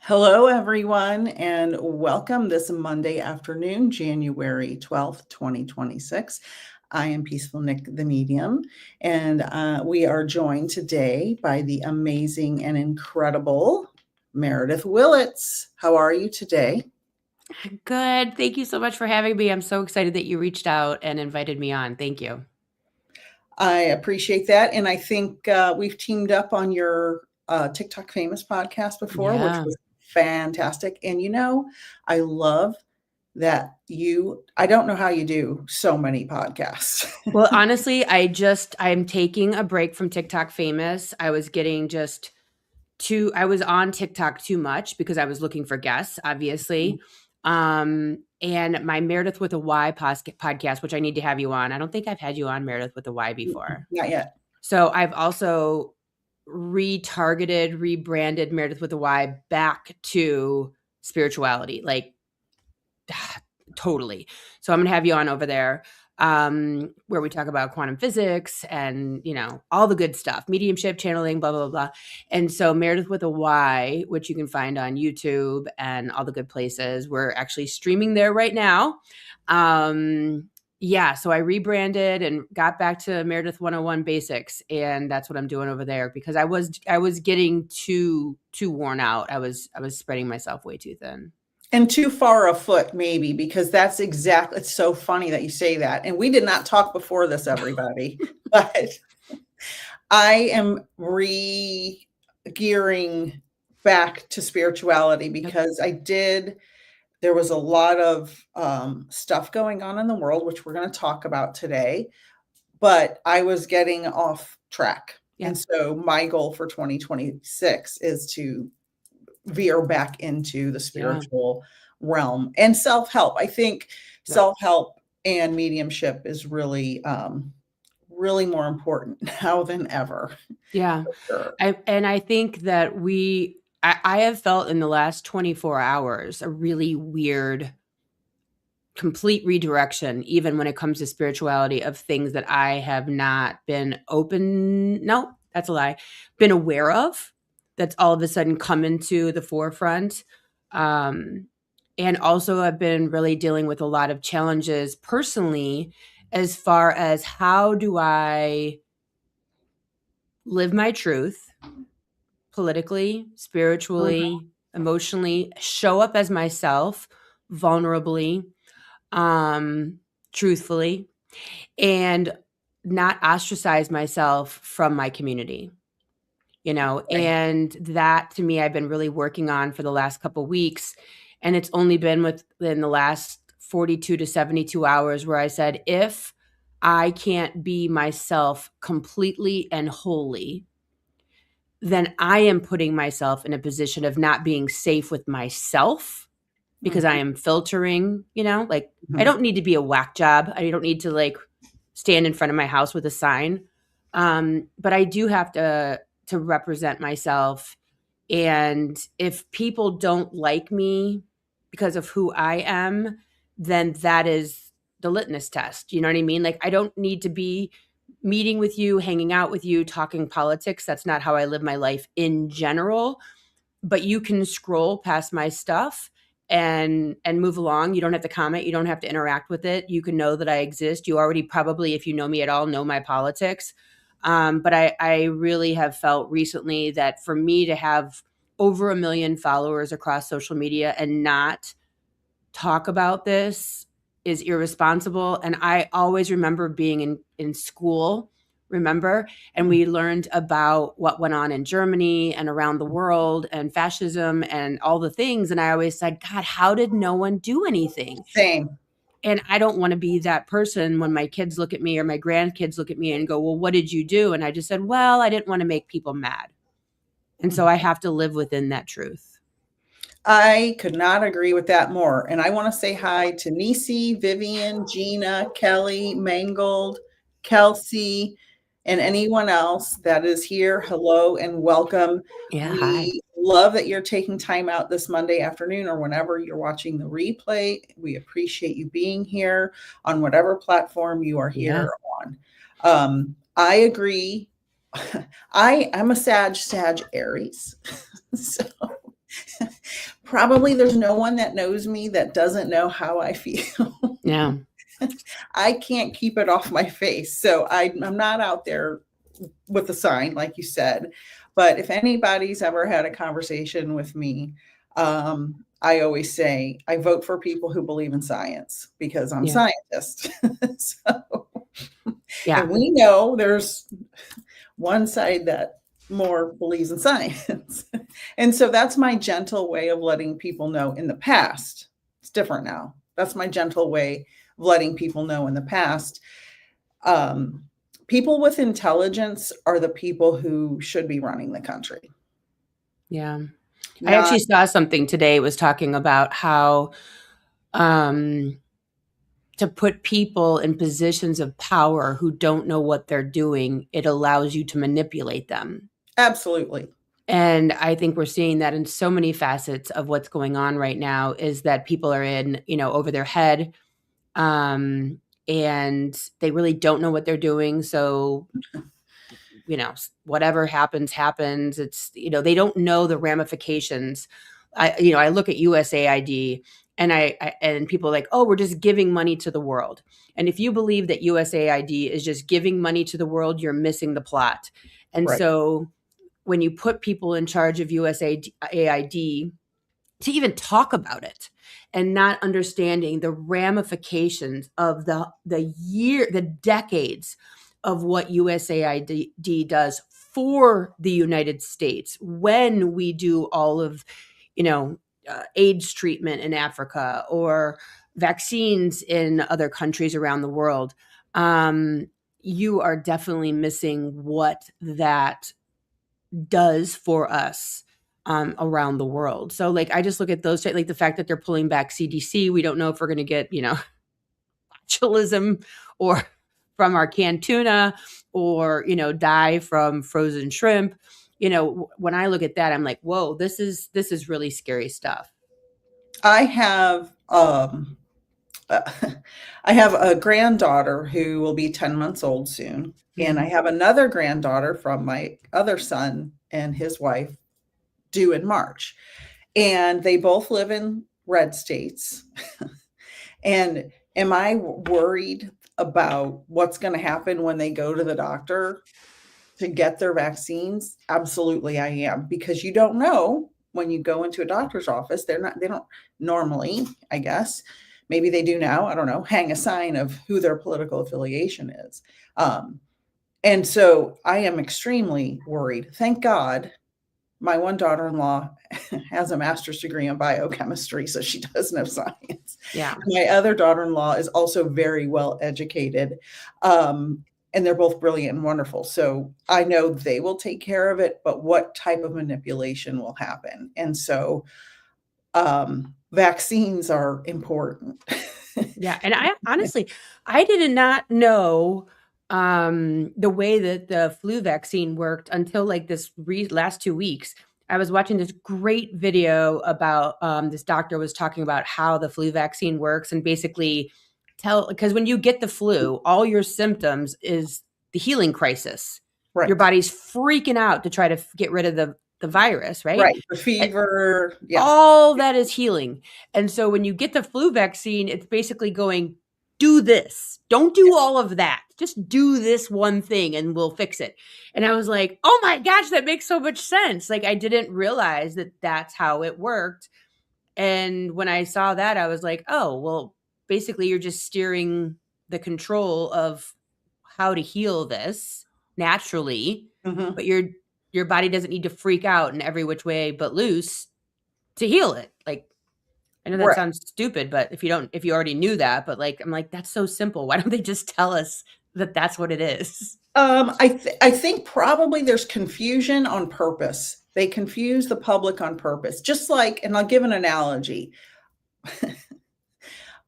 Hello, everyone, and welcome this Monday afternoon, January 12th, 2026. I am Peaceful Nik The Medium, and we are joined today by the amazing and incredible Meredith Willits. How are you today? Good. Thank you so much for having me. I'm so excited that you reached out and invited me on. Thank you. I appreciate that, and I think we've teamed up on your TikTok Famous podcast before, which Yeah. was fantastic. And I love that I don't know how you do so many podcasts. Well, honestly, I'm taking a break from TikTok Famous. I was getting I was on TikTok too much because I was looking for guests, obviously. And my Meredith with a Y podcast, which I need to have you on. I don't think I've had you on Meredith with a Y before. Not yet. So I've also rebranded Meredith with a Y back to spirituality, like totally. So I'm going to have you on over there, where we talk about quantum physics and, all the good stuff, mediumship, channeling, blah, blah, blah. And so Meredith with a Y, which you can find on YouTube and all the good places. We're actually streaming there right now. Yeah, so I rebranded and got back to Meredith 101 basics, and that's what I'm doing over there because I was getting too worn out. I was spreading myself way too thin. And too far afoot, maybe, because it's so funny that you say that. And we did not talk before this, everybody, but I am gearing back to spirituality because there was a lot of stuff going on in the world, which we're going to talk about today, but I was getting off track. Yeah. And so my goal for 2026 is to veer back into the spiritual realm and self-help. I think self-help and mediumship is really, really more important now than ever. Yeah. Sure. I think that I have felt in the last 24 hours a really weird, complete redirection, even when it comes to spirituality, of things that I have not been been aware of, that's all of a sudden come into the forefront. And also I've been really dealing with a lot of challenges personally, as far as how do I live my truth politically, spiritually, emotionally, show up as myself vulnerably, truthfully, and not ostracize myself from my community. And that, to me, I've been really working on for the last couple of weeks. And it's only been within the last 42 to 72 hours where I said, if I can't be myself completely and wholly, then I am putting myself in a position of not being safe with myself because I am filtering, I don't need to be a whack job. I don't need to stand in front of my house with a sign. But I do have to represent myself. And if people don't like me because of who I am, then that is the litmus test. You know what I mean? I don't need to be meeting with you, hanging out with you, talking politics. That's not how I live my life in general. But you can scroll past my stuff and move along. You don't have to comment. You don't have to interact with it. You can know that I exist. You already probably, if you know me at all, know my politics. But I really have felt recently that for me to have over 1 million followers across social media and not talk about this is irresponsible. And I always remember being in school, and we learned about what went on in Germany and around the world and fascism and all the things. And I always said, God, how did no one do anything? Same. And I don't want to be that person when my kids look at me or my grandkids look at me and go, well, what did you do? And I just said, well, I didn't want to make people mad. And so I have to live within that truth. I could not agree with that more. And I want to say hi to Nisi, Vivian, Gina, Kelly, Mangold, Kelsey, and anyone else that is here. Hello and welcome. Yeah, we hi. love that you're taking time out this Monday afternoon or whenever you're watching the replay. We appreciate you being here on whatever platform you are here on. I agree. I'm a Sag Aries. So Probably there's no one that knows me that doesn't know how I feel. Yeah. I can't keep it off my face. So I'm not out there with a sign, like you said. But if anybody's ever had a conversation with me, I always say I vote for people who believe in science because I'm a Yeah. scientist. So, Yeah. and we know there's one side that more believes in science. And so that's my gentle way of letting people know in the past. It's different now. That's my gentle way of letting people know in the past. Um, People with intelligence are the people who should be running the country. Yeah. I Not actually saw something today, was talking about how to put people in positions of power who don't know what they're doing, it allows you to manipulate them. absolutely. And I think we're seeing that in so many facets of what's going on right now, is that people are in, over their head, and they really don't know what they're doing. So, whatever happens. It's, they don't know the ramifications. I look at USAID, and and people are like, oh, we're just giving money to the world. And if you believe that USAID is just giving money to the world, you're missing the plot. And Right. so when you put people in charge of USAID to even talk about it and not understanding the ramifications of the decades of what USAID does for the United States when we do all of, AIDS treatment in Africa or vaccines in other countries around the world. You are definitely missing what that does for us around the world. So like, I just look at those, like the fact that they're pulling back CDC. We don't know if we're going to get, botulism or from our canned tuna, or, die from frozen shrimp. When I look at that, I'm like, whoa, this is really scary stuff. I have I have a granddaughter who will be 10 months old soon. And I Mm. have another granddaughter from my other son and his wife due in March. And they both live in red states. And am I worried about what's going to happen when they go to the doctor to get their vaccines? Absolutely, I am, because you don't know when you go into a doctor's office. They don't normally, I guess, maybe they do now, I don't know, hang a sign of who their political affiliation is. And so I am extremely worried. Thank God my one daughter-in-law has a master's degree in biochemistry, so she does know science. Yeah. My other daughter-in-law is also very well educated, and they're both brilliant and wonderful. So I know they will take care of it, but what type of manipulation will happen? And so vaccines are important. Yeah. And I honestly, I did not know the way that the flu vaccine worked until like this last 2 weeks. I was watching this great video about this doctor was talking about how the flu vaccine works, and basically because when you get the flu, all your symptoms is the healing crisis. Your Right. body's freaking out to try to get rid of the virus, right? Right. The fever. Yeah. All that is healing. And so when you get the flu vaccine, it's basically going, do this. Don't do all of that. Just do this one thing and we'll fix it. And I was like, oh my gosh, that makes so much sense. Like, I didn't realize that that's how it worked. And when I saw that, I was like, oh, well, basically you're just steering the control of how to heal this naturally, Mhm. but your body doesn't need to freak out in every which way but loose to heal it. Like, I know that Right. sounds stupid, but if you already knew that, but like, I'm like, that's so simple. Why don't they just tell us that that's what it is? I think probably there's confusion on purpose. They confuse the public on purpose. Just like, and I'll give an analogy.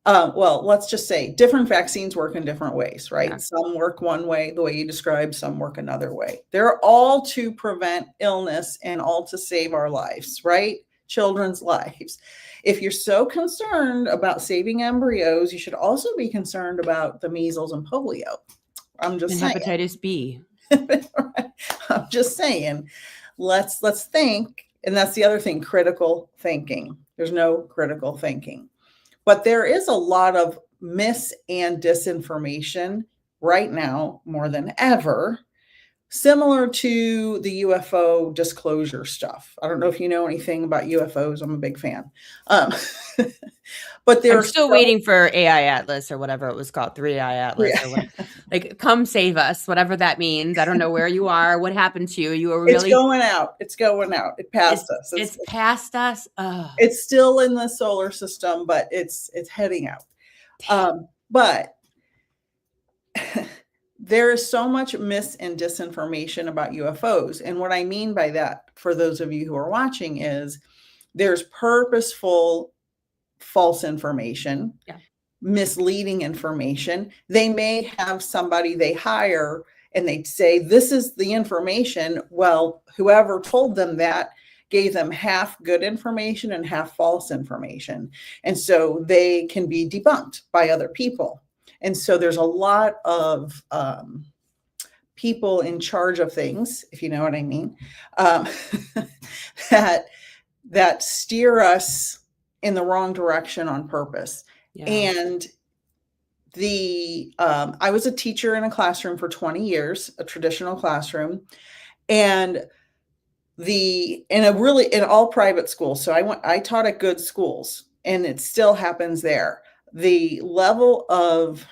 Well, let's just say different vaccines work in different ways, Yeah. right? Some work one way, the way you described, some work another way. They're all to prevent illness and all to save our lives, right? Children's lives. If you're so concerned about saving embryos, you should also be concerned about the measles and polio. I'm just And saying. hepatitis B. I'm just saying. Let's think And that's the other thing, critical thinking. There's no critical thinking. But there is a lot of mis and disinformation right now more than ever, similar to the UFO disclosure stuff. I don't know if you know anything about UFOs. I'm a big fan. Um, but I'm there's still waiting for AI Atlas or whatever it was called, 3i Atlas or yeah, what. Like, come save us, whatever that means. I don't know where you are. What happened to you? You were it's really going out. It's going out. It passed us. it's past us. Oh, It's still in the solar system, but it's heading out. But there is so much mis and disinformation about UFOs. And what I mean by that, for those of you who are watching, is there's purposeful false information, yeah. misleading information. They may have somebody they hire and they say, this is the information. Well, whoever told them that gave them half good information and half false information. And so they can be debunked by other people. And so there's a lot of people in charge of things, if you know what I mean, um, that steer us in the wrong direction on purpose. Yeah. And I was a teacher in a classroom for 20 years, a traditional classroom, and in all private schools. So I taught at good schools, and it still happens there. The level of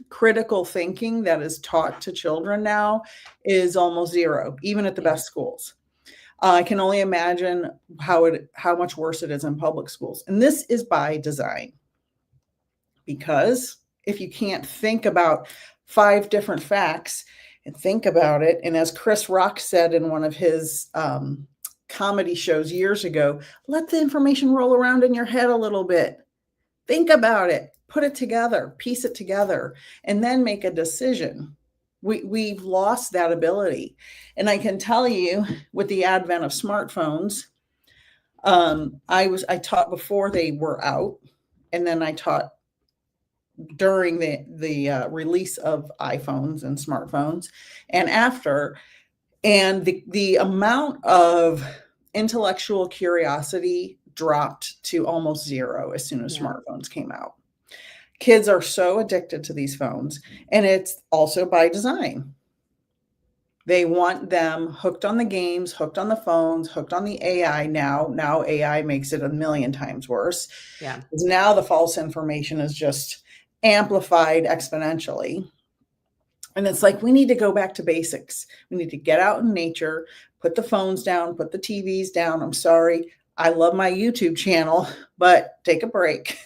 critical thinking that is taught to children now is almost zero, even at the best schools. I can only imagine how much worse it is in public schools. And this is by design. Because if you can't think about 5 different facts and think about it, and as Chris Rock said in one of his comedy shows years ago, let the information roll around in your head a little bit. Think about it, put it together, piece it together, and then make a decision. We've lost that ability. And I can tell you, with the advent of smartphones, I taught before they were out, and then I taught during the release of iPhones and smartphones, and after. And the amount of intellectual curiosity dropped to almost zero as soon as smartphones came out. Kids are so addicted to these phones, and it's also by design. They want them hooked on the games, hooked on the phones, hooked on the AI now. Now AI makes it a million times worse. Yeah. Because now the false information is just amplified exponentially. And it's like, we need to go back to basics. We need to get out in nature, put the phones down, put the TVs down. I'm sorry. I love my YouTube channel, but take a break.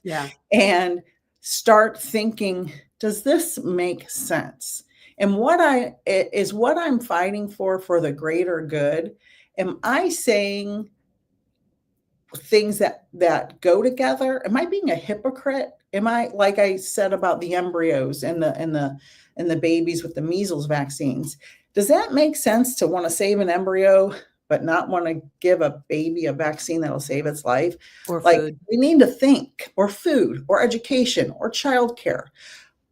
Yeah. And start thinking, does this make sense? And what I'm fighting for the greater good. Am I saying things that go together? Am I being a hypocrite? Am I, like I said about the embryos and the babies with the measles vaccines? Does that make sense to want to save an embryo but not want to give a baby a vaccine that'll save its life? Or like food. We need to think, or food, or education, or childcare,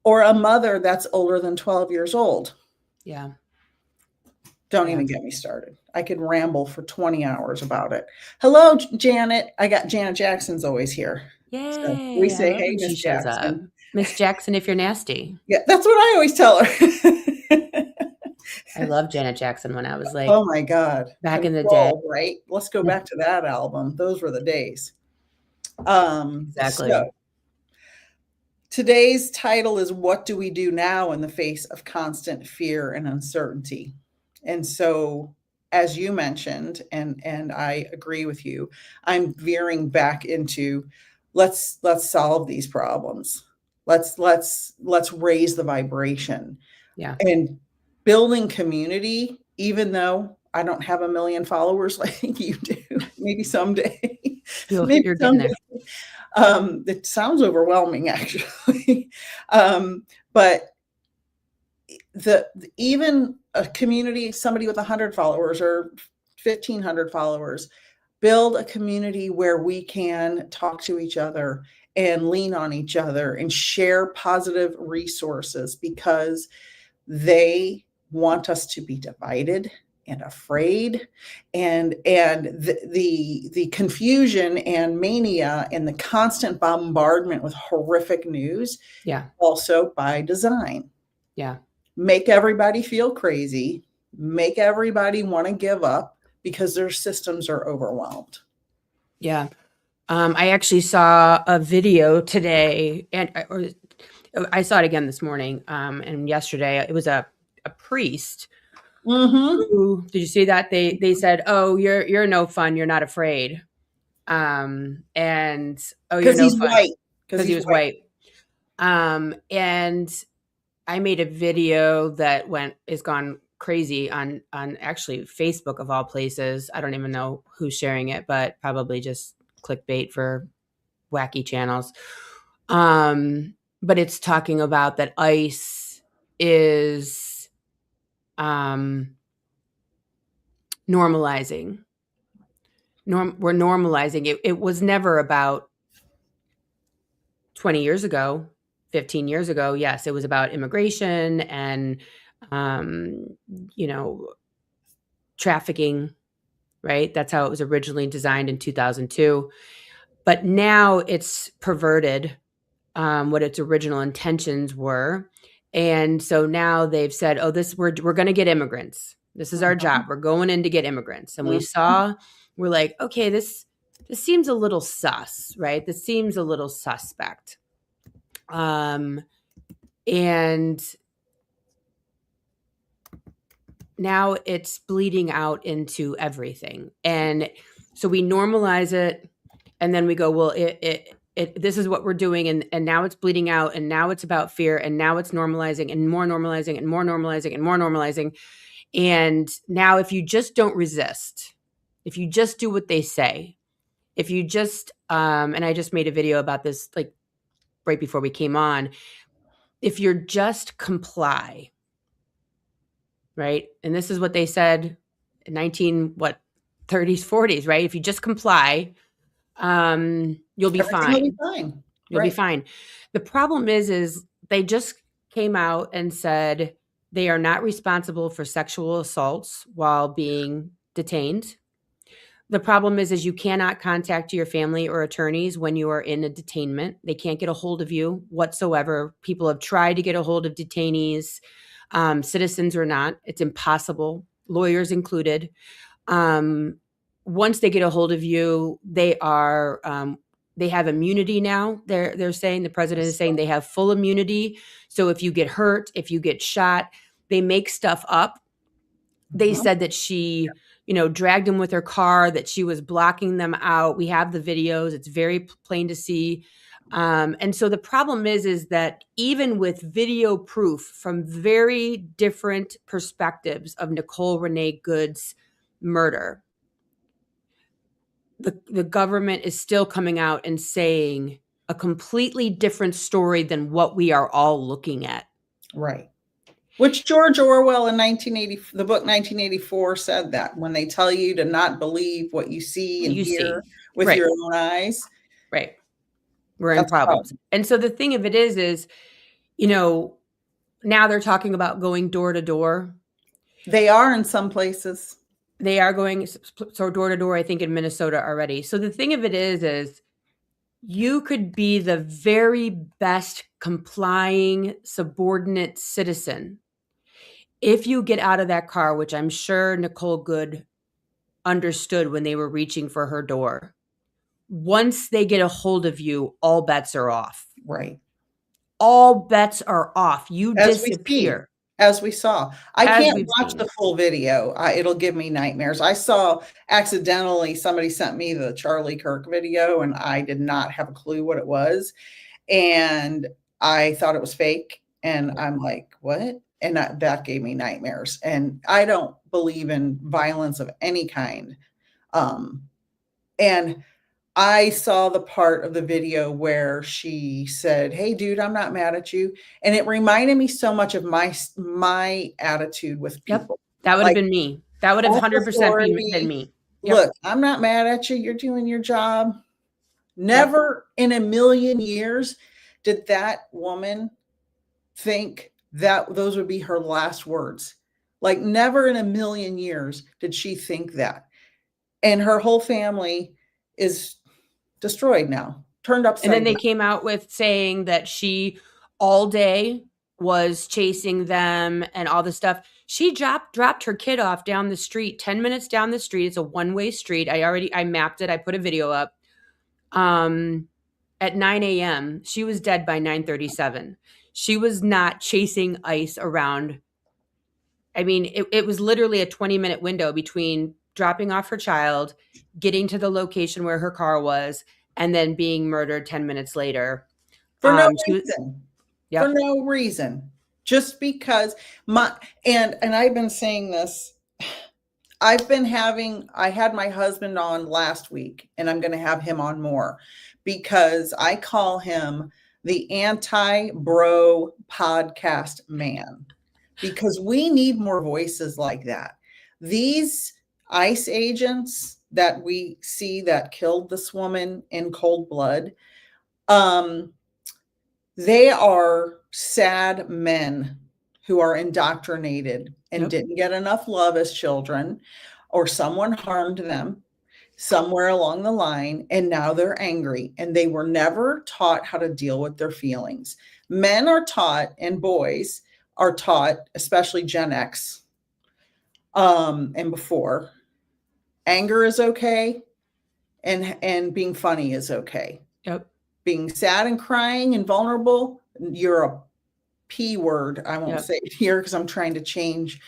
or a mother that's older than 12 years old. Yeah. Don't even get me started. I could ramble for 20 hours about it. Hello, Janet. I got Janet Jackson's always here. Yay. So we say, hey, Miss Jackson. Miss Jackson, if you're nasty. Yeah, that's what I always tell her. I love Janet Jackson when I was like, oh my God. back in the day. Right? Let's go back to that album. Those were the days. Exactly. So today's title is, what do we do now in the face of constant fear and uncertainty? And so, as you mentioned, and I agree with you, I'm veering back into let's solve these problems. Let's raise the vibration. Yeah. And building community, even though I don't have 1 million followers like you do, maybe someday. You're getting there. It sounds overwhelming, actually. But even a community, somebody with 100 followers or 1,500 followers, build a community where we can talk to each other and lean on each other and share positive resources, because they want us to be divided. and afraid, and the confusion and mania and the constant bombardment with horrific news, Yeah. also by design. Yeah. Make everybody feel crazy, make everybody want to give up because their systems are overwhelmed. Yeah. I actually saw a video today, or I saw it again this morning, and yesterday. It was a priest Mm-hmm. who, did you see that? They said, "Oh, you're no fun. You're not afraid." And, "Oh, you're Because no he's fun," white. Because because he he's was white. white. And I made a video that is gone crazy on actually Facebook of all places. I don't even know who's sharing it, but probably just clickbait for wacky channels. But it's talking about that ICE is normalizing. We're normalizing it. It was never about 20 years ago, 15 years ago. Yes, it was about immigration and, um, you know, trafficking, right? That's how it was originally designed in 2002. But now it's perverted, what its original intentions were. And so now they've said, "Oh, we're going to get immigrants. This is our job. We're going in to get immigrants." And Mm-hmm. we're like, okay, this seems a little sus, right? This seems a little suspect. And now it's bleeding out into everything. And so we normalize it, and then we go, well, this is what we're doing, and now it's bleeding out, and now it's about fear, and now it's normalizing and more normalizing and more normalizing and more normalizing. And now if you just don't resist, if you just do what they say, if you just and I just made a video about this like right before we came on, if you're just comply, right? And this is what they said in 30s, 40s, right? If you just comply, you'll be Everything will be fine. fine. You'll be Right. fine. The problem is they just came out and said they are not responsible for sexual assaults while being detained. The problem is you cannot contact your family or attorneys when you are in a detainment. They can't get a hold of you whatsoever. People have tried to get a hold of detainees, citizens or not. It's impossible, lawyers included. Once they get a hold of you, they have immunity now. They're saying, the president is saying they have full immunity. So if you get hurt, if you get shot, they make stuff up. They Mhm. said that she, dragged him with her car, that she was blocking them out. We have the videos. It's very plain to see. And so the problem is that even with video proof from very different perspectives of Nicole Renee Good's murder, the government is still coming out and saying a completely different story than what we are all looking at. Right. Which George Orwell in 1980, the book 1984, said that when they tell you to not believe what you see What and you see. hear with Right. your own eyes, Right. We're in that's a problems. problem. And so the thing of it is, now they're talking about going door to door. They are in some places. They are going so door to door, I think, in Minnesota already. So the thing of it is you could be the very best complying subordinate citizen. If you get out of that car, which I'm sure Nicole Good understood when they were reaching for her door, once they get a hold of you, all bets are off. Right. All bets are off. You As we see, disappear, as we saw. I as can't we've watch the seen. full video. It'll give me nightmares. I saw accidentally somebody sent me the Charlie Kirk video and I did not have a clue what it was. And I thought it was fake. And I'm like, what? And that gave me nightmares. And I don't believe in violence of any kind. Um, and I saw the part of the video where she said, "Hey, dude, I'm not mad at you," and it reminded me so much of my attitude with Yep. people. That would have Like, been me. That would have F 100% been authority. me. Yep. Look, I'm not mad at you. You're doing your job. Yep. Never in a million years did that woman think that those would be her last words. Like, never in a million years did she think that. And her whole family is destroyed now, turned And then upside they down. came out with saying that she all day was chasing them and all this stuff. She dropped her kid off down the street, 10 minutes down the street. It's a one-way street. I mapped it. I put a video up. At 9 a.m. She was dead by 9:37. She was not chasing ice around. I mean, it was literally a 20-minute window between dropping off her child, getting to the location where her car was, and then being murdered 10 minutes later. For no She was, reason. For yep, no reason. Just because my and I've been saying this. I had my husband on last week, and I'm going to have him on more, because I call him the anti-bro podcast man, because we need more voices like that. These ICE agents that we see that killed this woman in cold blood, um, they are sad men who are indoctrinated and yep, didn't get enough love as children, or someone harmed them somewhere along the line, and now they're angry, and they were never taught how to deal with their feelings. Men are taught, and boys are taught, especially Gen X, and before, anger is okay, and being funny is okay. yep. Being sad and crying and vulnerable, you're a P word. I won't Yep. say it here because I'm trying to change.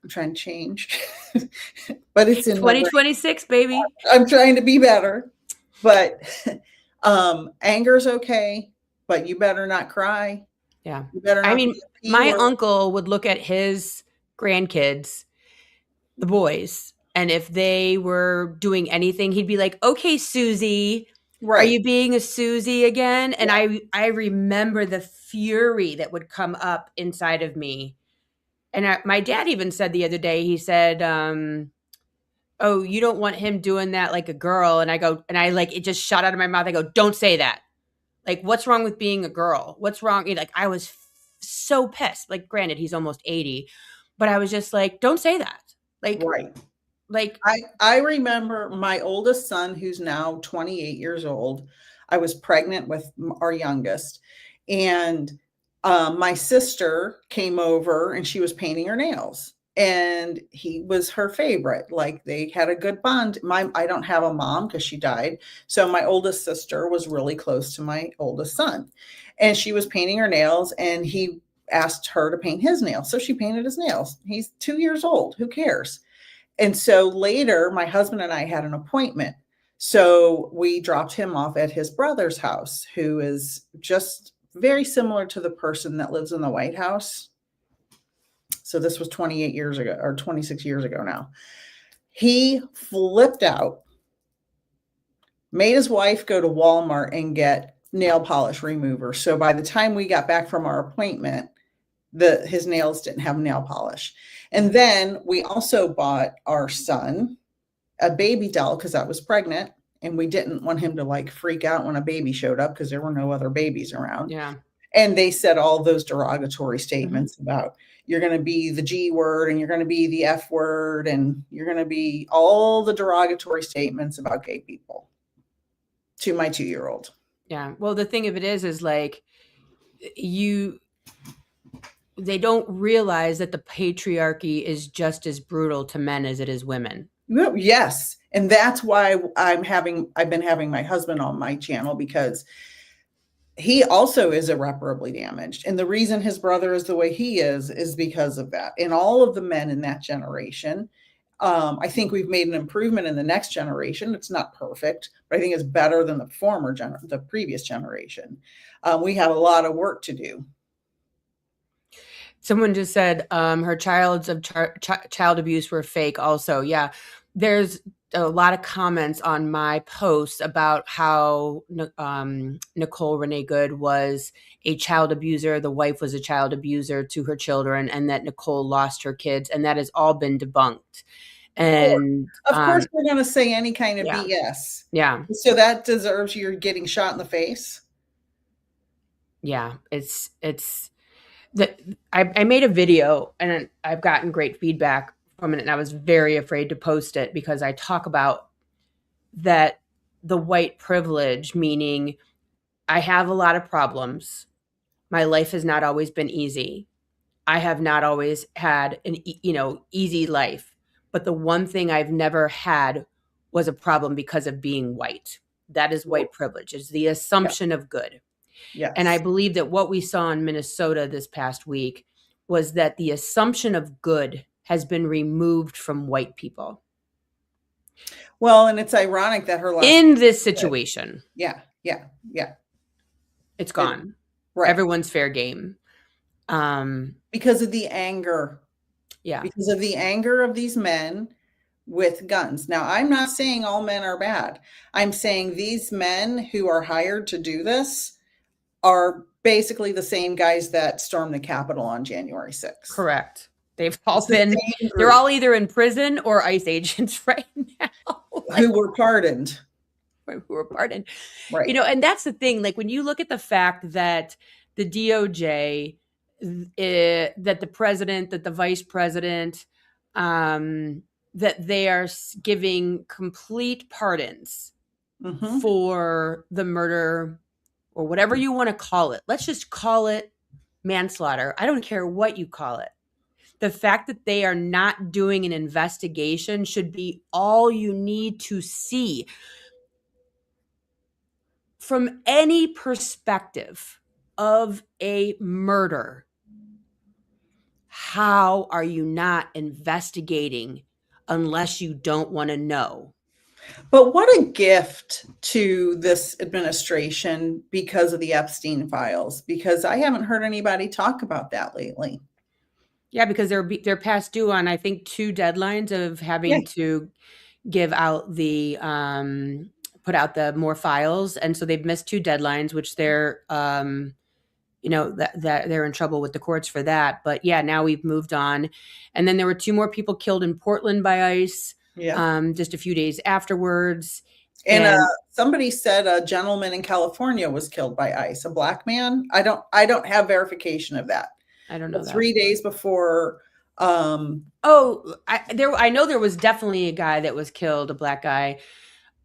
I'm trying to change, but it's in my brain. 2026, baby. I'm trying to be better, but anger's okay, but you better not cry. Yeah. You better I not be mean, a P my word. uncle would look at his grandkids, the boys, and if they were doing anything, he'd be like, "Okay, Susie, are Right. you being a Susie again?" And Yeah. I remember the fury that would come up inside of me. And my dad even said the other day, he said, "Oh, you don't want him doing that like a girl." And I go, and I like, it just shot out of my mouth. I go, "Don't say that. Like, what's wrong with being a girl? What's wrong?" Like, I was so pissed. Like, granted, he's almost 80, but I was just like, "Don't say that." Right. Like, I remember my oldest son, who's now 28 years old. I was pregnant with our youngest, and my sister came over, and she was painting her nails, and he was her favorite. Like, they had a good bond. I don't have a mom because she died, so my oldest sister was really close to my oldest son, and she was painting her nails, and he asked her to paint his nails, so she painted his nails. He's 2 years old. Who cares? And so later, my husband and I had an appointment. So we dropped him off at his brother's house, who is just very similar to the person that lives in the White House. So this was 28 years ago, or 26 years ago now. He flipped out, made his wife go to Walmart and get nail polish remover. So by the time we got back from our appointment, his nails didn't have nail polish. And then we also bought our son a baby doll because I was pregnant, and we didn't want him to like freak out when a baby showed up because there were no other babies around. yeah. And they said all those derogatory statements Mm-hmm. about, you're going to be the G word, and you're going to be the F word, and you're going to be all the derogatory statements about gay people to my 2-year-old. Yeah. Well, the thing of it is like, they don't realize that the patriarchy is just as brutal to men as it is women. Yes. And that's why I've been having my husband on my channel, because he also is irreparably damaged. And the reason his brother is the way he is because of that. And all of the men in that generation, I think we've made an improvement in the next generation. It's not perfect, but I think it's better than the previous generation. We have a lot of work to do. Someone just said her child's of child abuse were fake also. Yeah. There's a lot of comments on my post about how Nicole Renee Good was a child abuser. The wife was a child abuser to her children, and that Nicole lost her kids, and that has all been debunked. And Of course, we're going to say any kind of yeah. BS. Yeah. So that deserves you're getting shot in the face. Yeah. It's I made a video and I've gotten great feedback from it, and I was very afraid to post it because I talk about that the white privilege, meaning I have a lot of problems. My life has not always been easy. I have not always had an easy life. But the one thing I've never had was a problem because of being white. That is white privilege. It's the Yeah. assumption of good. And I Yes. believe that what we saw in Minnesota this past week was that the assumption of good has been removed from white people Well, and it's ironic that her last in this good. situation. Yeah. Yeah. Yeah. It's It, gone. right. Everyone's fair game. Because of the anger, Yeah, because of the anger of these men with guns. Now, I'm not saying all men are bad. I'm saying these men who are hired to do this are basically the same guys that stormed the Capitol on January 6th. correct. They've all It's the been, same they're group all either in prison or ICE agents right now. Like, who were pardoned. who were pardoned. Right. And that's the thing. Like when you look at the fact that the DOJ, that the president, that the vice president, that they are giving complete pardons Mm-hmm. for the murder or whatever you want to call it. Let's just call it manslaughter. I don't care what you call it. The fact that they are not doing an investigation should be all you need to see. From any perspective of a murder, how are you not investigating unless you don't want to know? But what a gift to this administration because of the Epstein files, because I haven't heard anybody talk about that lately. Yeah, because they're past due on I think 2 deadlines of Yeah. having to give out the put out the more files, and so they've missed 2 deadlines, which they're that they're in trouble with the courts for that. But yeah, now we've moved on. And then there were 2 more people killed in Portland by ICE Yeah. just a few days afterwards. And And somebody said a gentleman in California was killed by ICE, a black man. I don't have verification of that. I don't know But that. 3 days before, I know there was definitely a guy that was killed, a black guy.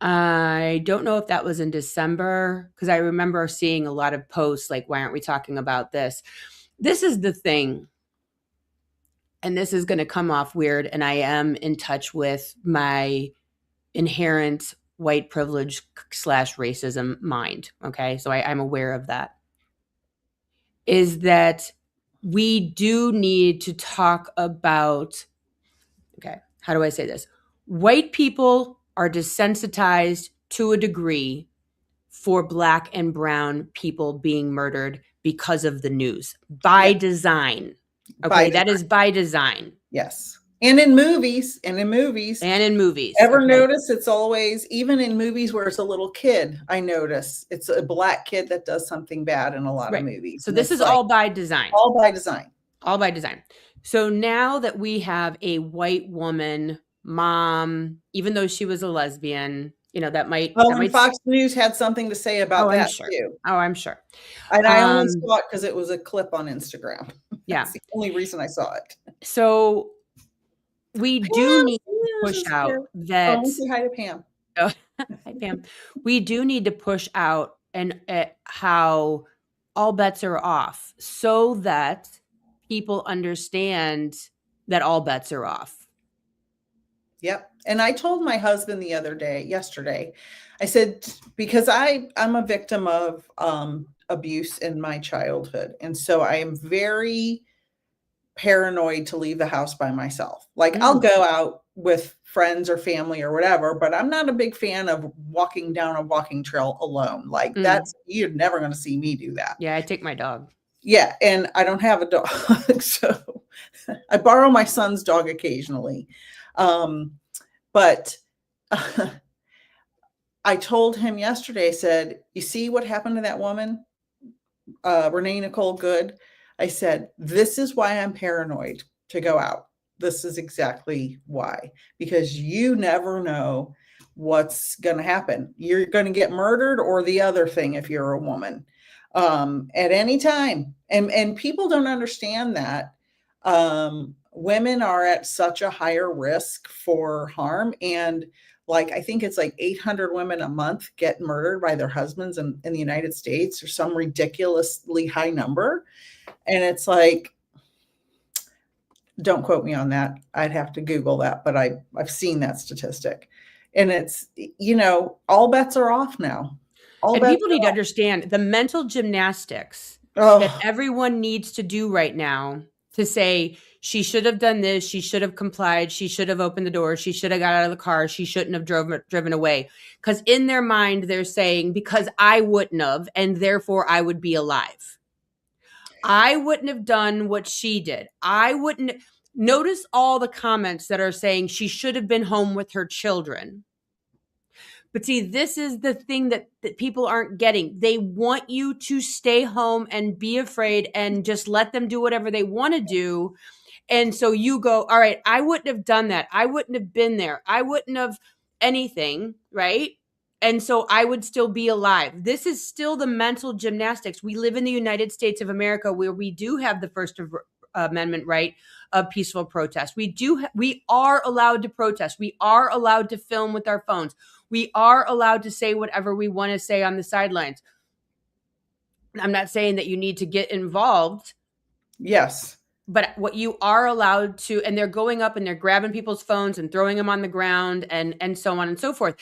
I don't know if that was in December because I remember seeing a lot of posts like, why aren't we talking about this? This is the thing. And this is going to come off weird. And I am in touch with my inherent white privilege / racism mind. Okay. So I'm aware of that. Is that we do need to talk about, okay, how do I say this? White people are desensitized to a degree for black and brown people being murdered because of the news by design. Okay, that is by design. Yes. And in movies. And in movies. Ever notice it's always, even in movies where it's a little kid, I notice it's a black kid that does something bad in a lot of movies. So this is all by design. All by design. All by design. So now that we have a white woman mom, even though she was a lesbian, that might. Fox News had something to say about that too. Oh, I'm sure. And I only saw it because it was a clip on Instagram. Yeah. That's the only reason I saw it. So we do need to push out that. Say hi to Pam. Oh, hi, Pam. We do need to push out and how all bets are off so that people understand that all bets are off. Yep. And I told my husband yesterday, I said, because I'm a victim of abuse in my childhood. And so I am very paranoid to leave the house by myself. Like I'll go out with friends or family or whatever, but I'm not a big fan of walking down a walking trail alone. Like you're never going to see me do that. Yeah. I take my dog. Yeah. And I don't have a dog. So I borrow my son's dog occasionally. But I told him yesterday, I said, you see what happened to that woman? Renee Nicole Good. I said, this is why I'm paranoid to go out. This is exactly why, because you never know what's going to happen. You're going to get murdered or the other thing if you're a woman. at any time. And people don't understand that. Women are at such a higher risk for harm. And like, I think it's like 800 women a month get murdered by their husbands in the United States, or some ridiculously high number. And it's like, don't quote me on that. I'd have to Google that, but I've seen that statistic. And it's, all bets are off now. All And bets people are need to off. understand the mental gymnastics that Oh, everyone needs to do right now to say, she should have done this, she should have complied, she should have opened the door, she should have got out of the car, she shouldn't have driven away. Because in their mind, they're saying, because I wouldn't have, and therefore I would be alive. I wouldn't have done what she did. I wouldn't. Notice all the comments that are saying she should have been home with her children. But see, this is the thing that people aren't getting. They want you to stay home and be afraid and just let them do whatever they want to do. And so you go, all right, I wouldn't have done that. I wouldn't have been there. I wouldn't have anything, right? And so I would still be alive. This is still the mental gymnastics. We live in the United States of America, where we do have the First Amendment right of peaceful protest. We are allowed to protest. We are allowed to film with our phones. We are allowed to say whatever we want to say on the sidelines. I'm not saying that you need to get involved. yes. But what you are allowed to, and they're going up and they're grabbing people's phones and throwing them on the ground and so on and so forth.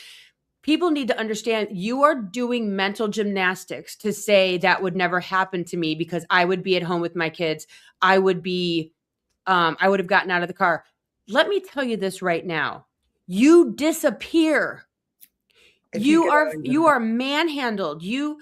People need to understand you are doing mental gymnastics to say that would never happen to me because I would be at home with my kids. I would have gotten out of the car. Let me tell you this right now. You disappear. If you get You are manhandled. You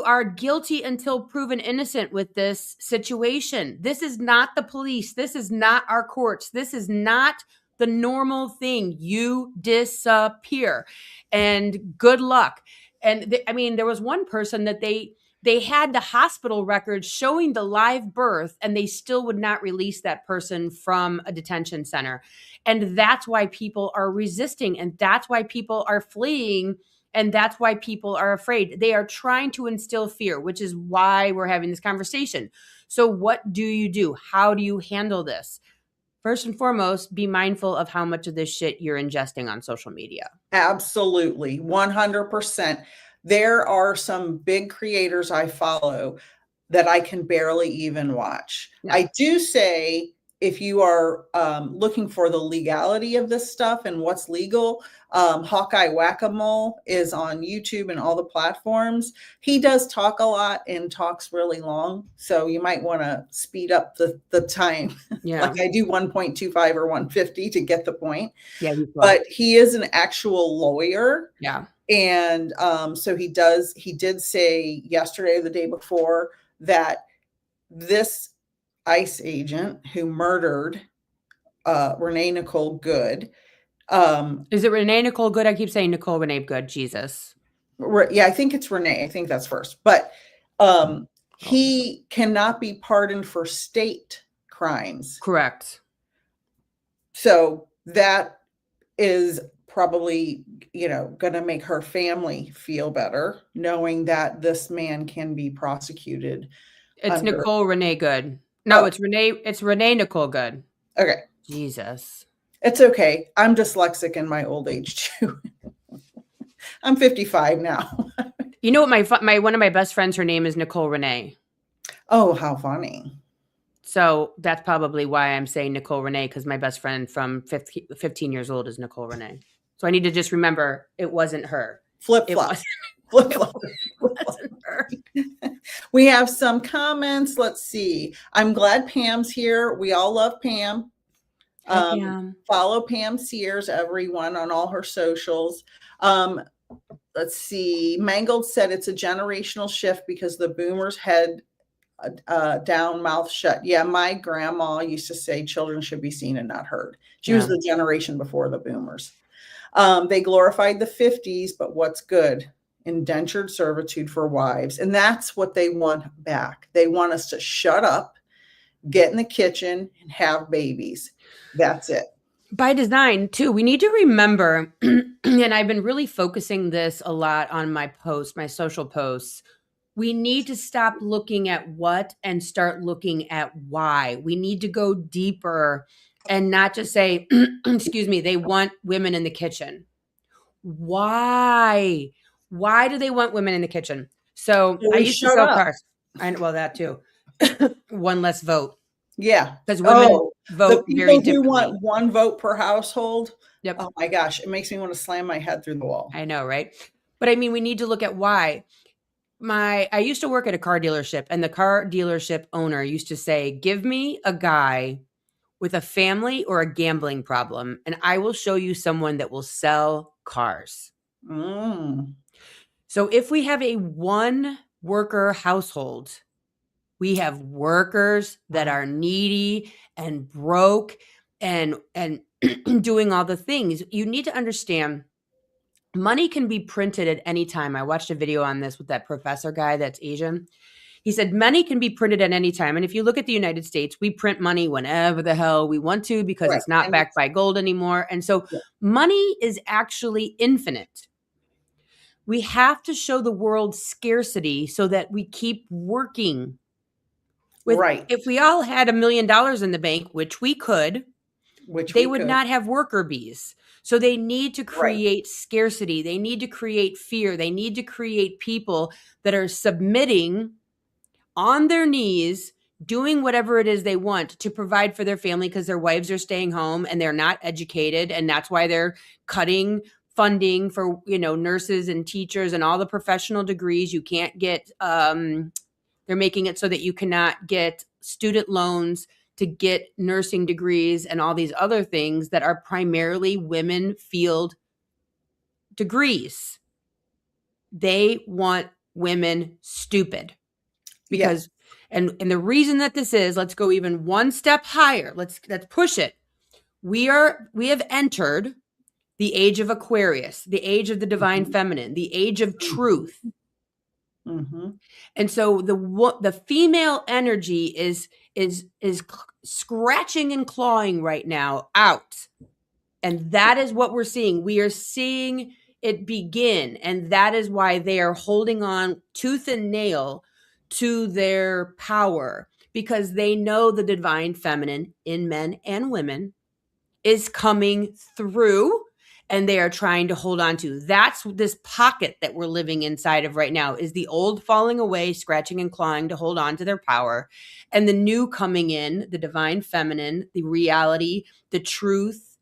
are guilty until proven innocent with this situation. This is not the police. This is not our courts. This is not the normal thing. You disappear. And good luck. And I mean, there was one person that they had the hospital records showing the live birth, and they still would not release that person from a detention center. And that's why people are resisting, and that's why people are fleeing, and that's why people are afraid. They are trying to instill fear, which is why we're having this conversation. So what do you do? How do you handle this? First and foremost, be mindful of how much of this shit you're ingesting on social media. Absolutely, 100%. There are some big creators I follow that I can barely even watch. No. I do say, if you are looking for the legality of this stuff and what's legal, Hawkeye Whack-A-Mole is on YouTube and all the platforms. He does talk a lot and talks really long, so you might want to speed up the time. Yeah. Like I do 1.25 or 150 to get the point. Yeah. But he is an actual lawyer. Yeah. And so he did say yesterday or the day before that this ICE agent who murdered Renee Nicole Good. Is it Renee Nicole Good? I keep saying Nicole Renee Good. Jesus. Yeah, I think it's Renee. I think that's first. But he cannot be pardoned for state crimes. Correct. So that is probably, going to make her family feel better, knowing that this man can be prosecuted. It's Nicole Renee Good. No, it's Renee Nicole Good. Okay. Jesus. It's okay. I'm dyslexic in my old age too. I'm 55 now. You know what? My one of my best friends, her name is Nicole Renee. Oh, how funny. So that's probably why I'm saying Nicole Renee, because my best friend from 15 years old is Nicole Renee. So I need to just remember it wasn't her. Flip-flop. It wasn't her. We have some comments. Let's see. I'm glad Pam's here. We all love Pam. Pam. Follow Pam Sears, everyone, on all her socials. Let's see. Mangled said it's a generational shift because the boomers head down, mouth shut. Yeah, my grandma used to say children should be seen and not heard. She was the generation before the boomers. They glorified the 50s, but what's good? Indentured servitude for wives. And that's what they want back. They want us to shut up, get in the kitchen, and have babies. That's it. By design, too. We need to remember, and I've been really focusing this a lot on my social posts. We need to stop looking at what and start looking at why. We need to go deeper and not just say, excuse me, they want women in the kitchen. Why? Why do they want women in the kitchen? So I We used to showed sell up. cars. Well, that too. One less vote. Yeah. Because women The vote very people who differently. want one vote per household. Yep. Oh my gosh, it makes me want to slam my head through the wall. I know, right? But I mean, we need to look at why. I used to work at a car dealership, and the car dealership owner used to say, "Give me a guy with a family or a gambling problem, and I will show you someone that will sell cars." Mm. So if we have a one worker household, we have workers that are needy and broke and doing all the things. You need to understand money can be printed at any time. I watched a video on this with that professor guy that's Asian. He said money can be printed at any time. And if you look at the United States, we print money whenever the hell we want to because Right. it's not And backed by gold anymore. And so yeah. money is actually infinite. We have to show the world scarcity so that we keep working. Right. If we all had $1 million in the bank, which we could, Which they we would could. not have worker bees. So they need to Right. create scarcity. They need to create fear. They need to create people that are submitting on their knees, doing whatever it is they want to provide for their family because their wives are staying home and they're not educated. And that's why they're cutting funding for, nurses and teachers and all the professional degrees. You can't get, they're making it so that you cannot get student loans to get nursing degrees and all these other things that are primarily women field degrees. They want women stupid because and the reason that this is, let's go even one step higher. Let's push it. We have entered the age of Aquarius, the age of the divine feminine, the age of truth. Mm-hmm. And so the female energy is scratching and clawing right now out. And that is what we're seeing. We are seeing it begin. And that is why they are holding on tooth and nail to their power, because they know the divine feminine in men and women is coming through, and they are trying to hold on to. That's this pocket that we're living inside of right now, is the old falling away, scratching and clawing to hold on to their power, and the new coming in, the divine feminine, the reality, the truth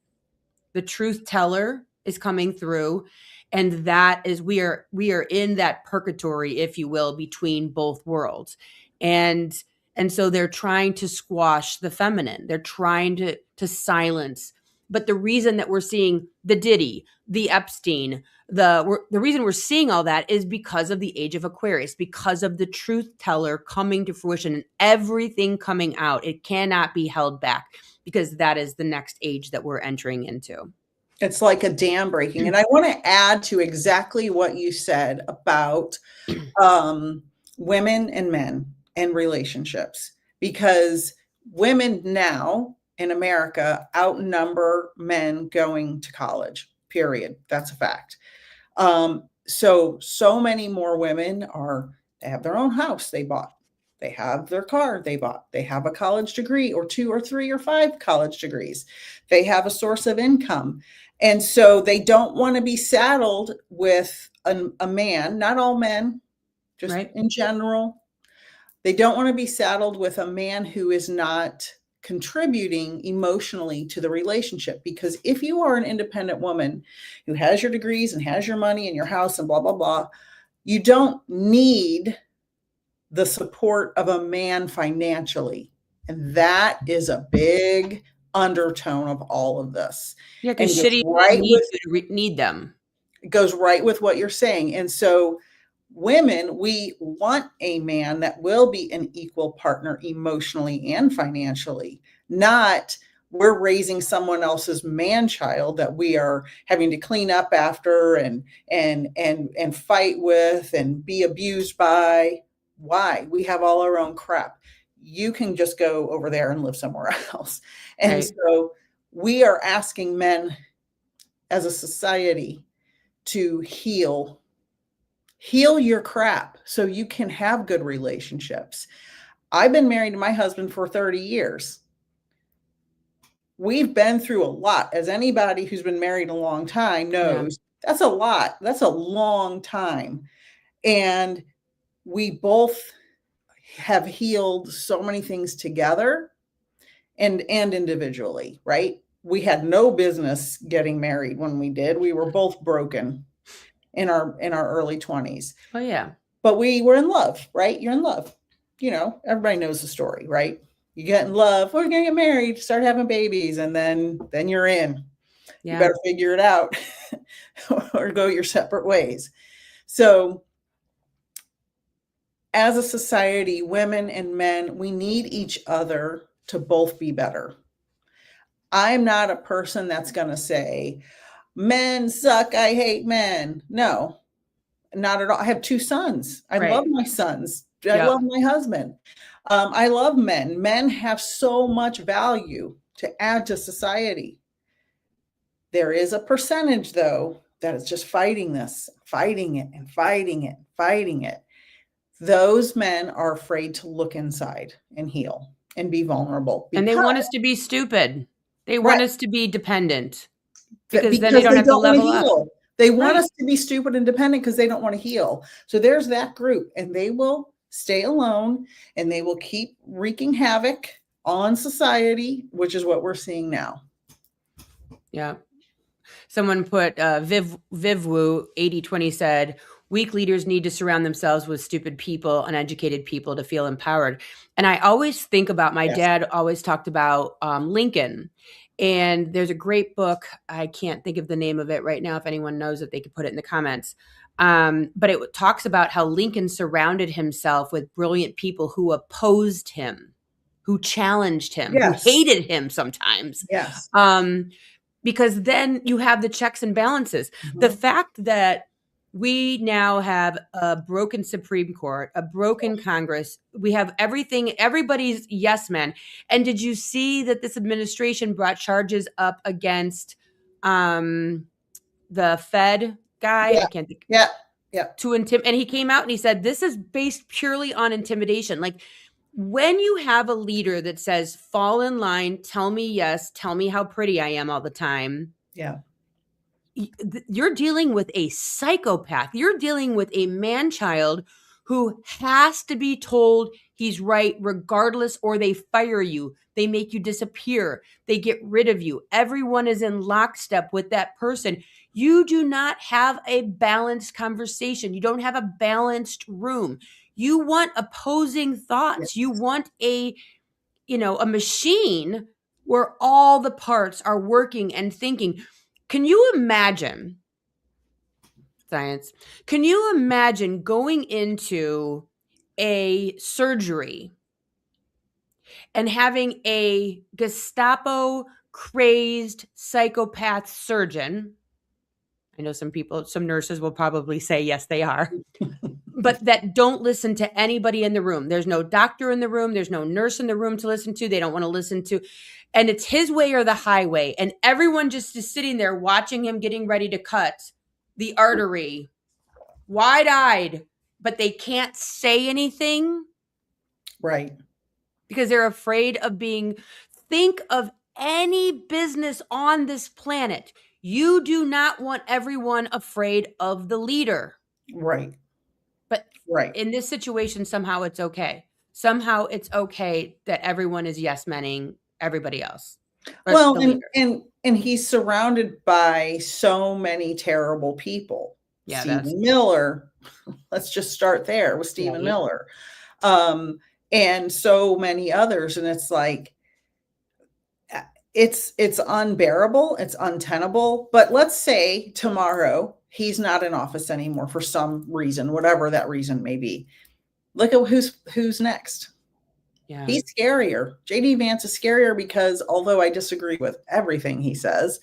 teller is coming through. And that is, we are in that purgatory, if you will, between both worlds. And so they're trying to squash the feminine. They're trying to silence. But the reason that we're seeing the Diddy, the Epstein, the reason we're seeing all that is because of the age of Aquarius, because of the truth teller coming to fruition and everything coming out. It cannot be held back, because that is the next age that we're entering into. It's like a dam breaking. And I want to add to exactly what you said about women and men and relationships, because women now in America outnumber men going to college, period. That's a fact. So many more women they have their own house they bought. They have their car they bought. They have a college degree or 2 or 3 or 5 college degrees. They have a source of income. And so they don't want to be saddled with a man, not all men, just Right. in general. They don't want to be saddled with a man who is not contributing emotionally to the relationship. Because if you are an independent woman who has your degrees and has your money and your house and blah, blah, blah, you don't need the support of a man financially. And that is a big undertone of all of this. Yeah, And because goes shitty right need with you to need them. it goes right with what you're saying. And so women, we want a man that will be an equal partner emotionally and financially, not we're raising someone else's man child that we are having to clean up after and fight with and be abused by. Why? We have all our own crap. You can just go over there and live somewhere else. And Right. so we are asking men as a society to heal Heal your crap so you can have good relationships. I've been married to my husband for 30 years. We've been through a lot. As anybody who's been married a long time Yeah. knows, that's a lot. That's a long time. And we both have healed so many things together and individually, right? We had no business getting married when we did. We were both broken in our early 20s. Oh yeah. But we were in love, right? You're in love. Everybody knows the story, right? You get in love, we're gonna get married, start having babies, and then you're in. You Yeah. better figure it out or go your separate ways. So as a society, women and men, we need each other to both be better. I'm not a person that's going to say, men suck, I hate men. No, not at all. I have 2 sons. I love Right. my sons. I Yep. love my husband. I love men. Men have so much value to add to society. There is a percentage, though, that is just fighting this, fighting it, and fighting it, fighting it. Those men are afraid to look inside and heal and be vulnerable And they because want us to be stupid. They right, want us to be dependent because then they because don't they have to don't want to level up. heal. They want Right. us to be stupid and dependent because they don't want to heal. So there's that group, and they will stay alone and they will keep wreaking havoc on society, which is what we're seeing now. Yeah. Someone put Vivwu 8020 said, weak leaders need to surround themselves with stupid people, uneducated people to feel empowered. And I always think about my Yes. dad always talked about Lincoln. And there's a great book. I can't think of the name of it right now. If anyone knows it, they could put it in the comments. But it talks about how Lincoln surrounded himself with brilliant people who opposed him, who challenged him, who Yes. hated him sometimes. Yes. Because then you have the checks and balances. The fact that we now have a broken Supreme Court, a broken Congress, we have everything, everybody's yes men. And did you see that this administration brought charges up against the Fed guy? Yeah. I can't think. Yeah. Yeah. And he came out and he said, this is based purely on intimidation. Like, when you have a leader that says, fall in line, tell me yes, tell me how pretty I am all the time, Yeah. you're dealing with a psychopath. You're dealing with a man child who has to be told he's right regardless, or they fire you. They make you disappear. They get rid of you. Everyone is in lockstep with that person. You do not have a balanced conversation. You don't have a balanced room. You want opposing thoughts. Yes. You want a machine where all the parts are working and thinking. Can you imagine science? Can you imagine going into a surgery and having a Gestapo crazed psychopath surgeon? I know some nurses will probably say yes, they are. But that don't listen to anybody in the room. There's no doctor in the room. There's no nurse in the room to listen to. They don't want to listen to. And it's his way or the highway. And everyone just is sitting there watching him getting ready to cut the artery, wide-eyed, but they can't say anything. Right. Because they're afraid of think of any business on this planet. You do not want everyone afraid of the leader. Right. But right. In this situation, somehow it's okay. Somehow it's okay that everyone is yes-menning everybody else. Well, and he's surrounded by so many terrible people. Yeah, Stephen Miller, let's just start there with Stephen Miller. And so many others. And it's like, it's unbearable. It's untenable. But let's say tomorrow he's not in office anymore for some reason, whatever that reason may be. Look at who's next. Yeah. He's scarier. JD Vance is scarier because although I disagree with everything he says,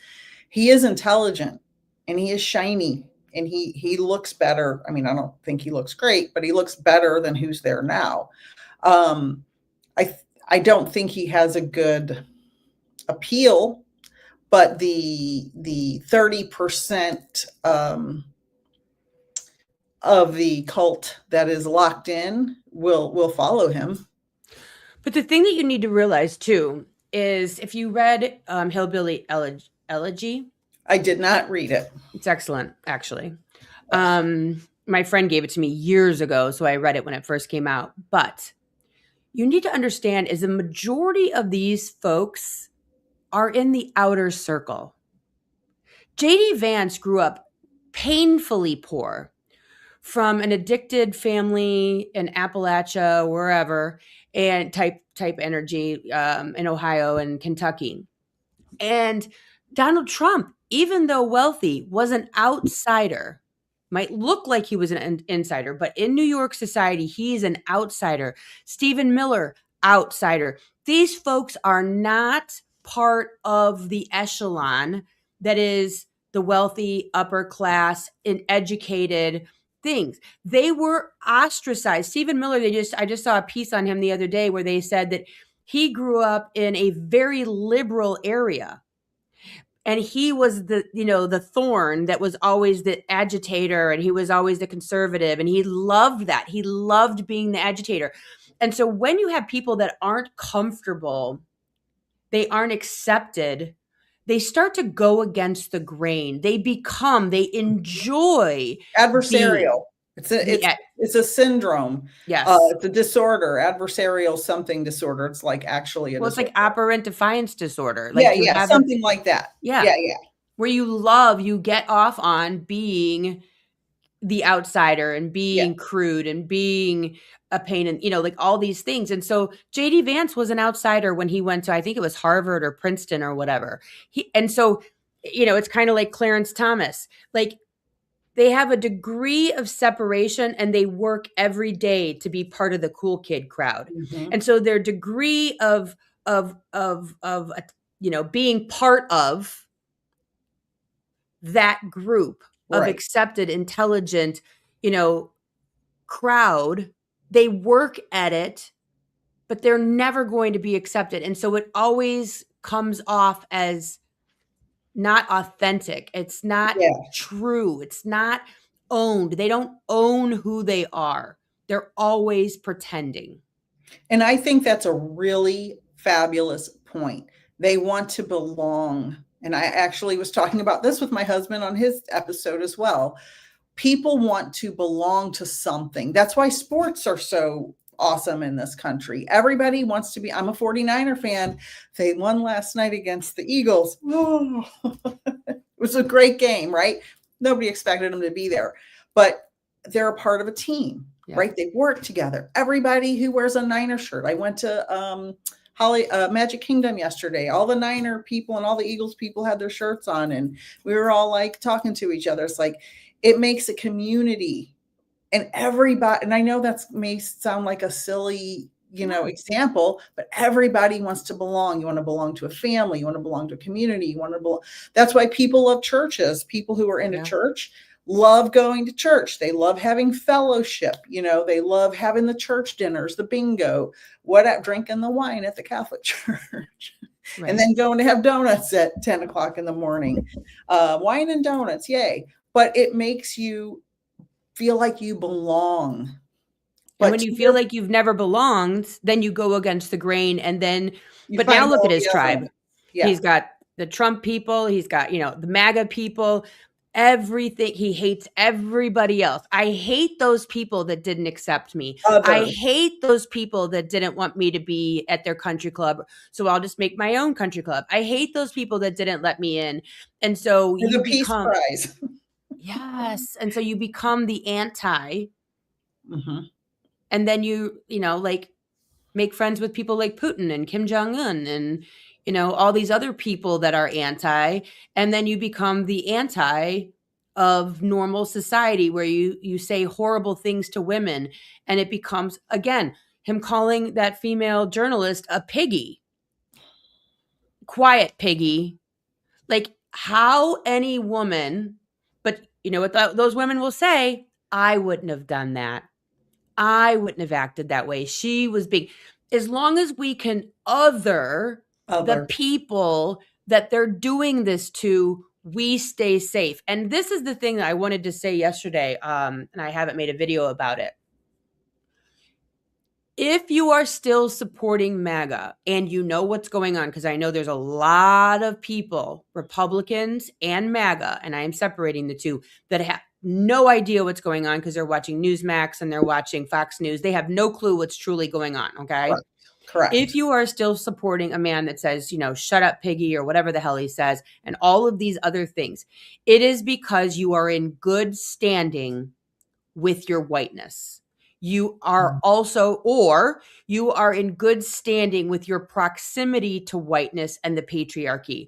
he is intelligent and he is shiny and he looks better. I mean, I don't think he looks great, but he looks better than who's there now. I don't think he has a good appeal, but the 30% of the cult that is locked in will follow him. But the thing that you need to realize too is if you read Hillbilly Elegy, I did not read it. it's excellent, actually. My friend gave it to me years ago, so I read it when it first came out. But you need to understand is the majority of these folks are in the outer circle. JD Vance grew up painfully poor from an addicted family in Appalachia, wherever, and type energy in Ohio and Kentucky. And Donald Trump, even though wealthy, was an outsider. Might look like he was an insider, but in New York society, he's an outsider. Stephen Miller, outsider. These folks are not part of the echelon that is the wealthy, upper class, and educated things. They were ostracized. Stephen Miller, I just saw a piece on him the other day where they said that he grew up in a very liberal area. And he was the thorn that was always the agitator, and he was always the conservative, and he loved that. He loved being the agitator. And so when you have people that aren't comfortable, they aren't accepted, they start to go against the grain. They enjoy Adversarial. being, It's a syndrome. yes. It's a disorder, adversarial something disorder. It's like actually a Well, it's disorder. like operant defiance disorder. Like something like that. Yeah. Where you get off on being the outsider and being crude and being a pain and, like all these things. And so JD Vance was an outsider when he went to, I think it was Harvard or Princeton or whatever. It's kind of like Clarence Thomas. Like, they have a degree of separation and they work every day to be part of the cool kid crowd. Mm-hmm. And so their degree of being part of that group of accepted, intelligent, crowd, they work at it, but they're never going to be accepted. And so it always comes off as not authentic. It's not true. It's not owned. They don't own who they are. They're always pretending. And I think that's a really fabulous point. They want to belong. And I actually was talking about this with my husband on his episode as well. People want to belong to something. That's why sports are so awesome in this country. Everybody wants to be. I'm a 49er fan. They won last night against the Eagles. Oh, it was a great game, right? Nobody expected them to be there, but they're a part of a team, right? They work together. Everybody who wears a Niner shirt. I went to Magic Kingdom yesterday. All the Niner people and all the Eagles people had their shirts on, and we were all like talking to each other. It's like it makes a community. And everybody, and I know that may sound like a silly, example, but everybody wants to belong. You want to belong to a family. You want to belong to a community. You want to belong. That's why people love churches. People who are into church love going to church. They love having fellowship. They love having the church dinners, the bingo, drinking the wine at the Catholic church. Right. And then going to have donuts at 10 o'clock in the morning. Wine and donuts, yay. But it makes you feel like you belong. But when you feel like you've never belonged, then you go against the grain. And then, but now look at his tribe. Yeah. He's got the Trump people. He's got, the MAGA people, everything. He hates everybody else. I hate those people that didn't accept me. I hate those people that didn't want me to be at their country club. So I'll just make my own country club. I hate those people that didn't let me in. And so you become Peace Prize. Yes. And so you become the anti. Mm-hmm. And then you make friends with people like Putin and Kim Jong-un and, all these other people that are anti. And then you become the anti of normal society where you say horrible things to women. And it becomes, again, him calling that female journalist a piggy. Quiet piggy. Like how any woman, but you know what those women will say? I wouldn't have done that. I wouldn't have acted that way. She was being, as long as we can other the people that they're doing this to, we stay safe. And this is the thing that I wanted to say yesterday, and I haven't made a video about it. If you are still supporting MAGA and you know what's going on, because I know there's a lot of people, Republicans and MAGA, and I am separating the two, that have no idea what's going on because they're watching Newsmax and they're watching Fox News. They have no clue what's truly going on, okay? Correct. If you are still supporting a man that says, shut up, piggy, or whatever the hell he says, and all of these other things, it is because you are in good standing with your whiteness. You are also, or you are in good standing with your proximity to whiteness and the patriarchy.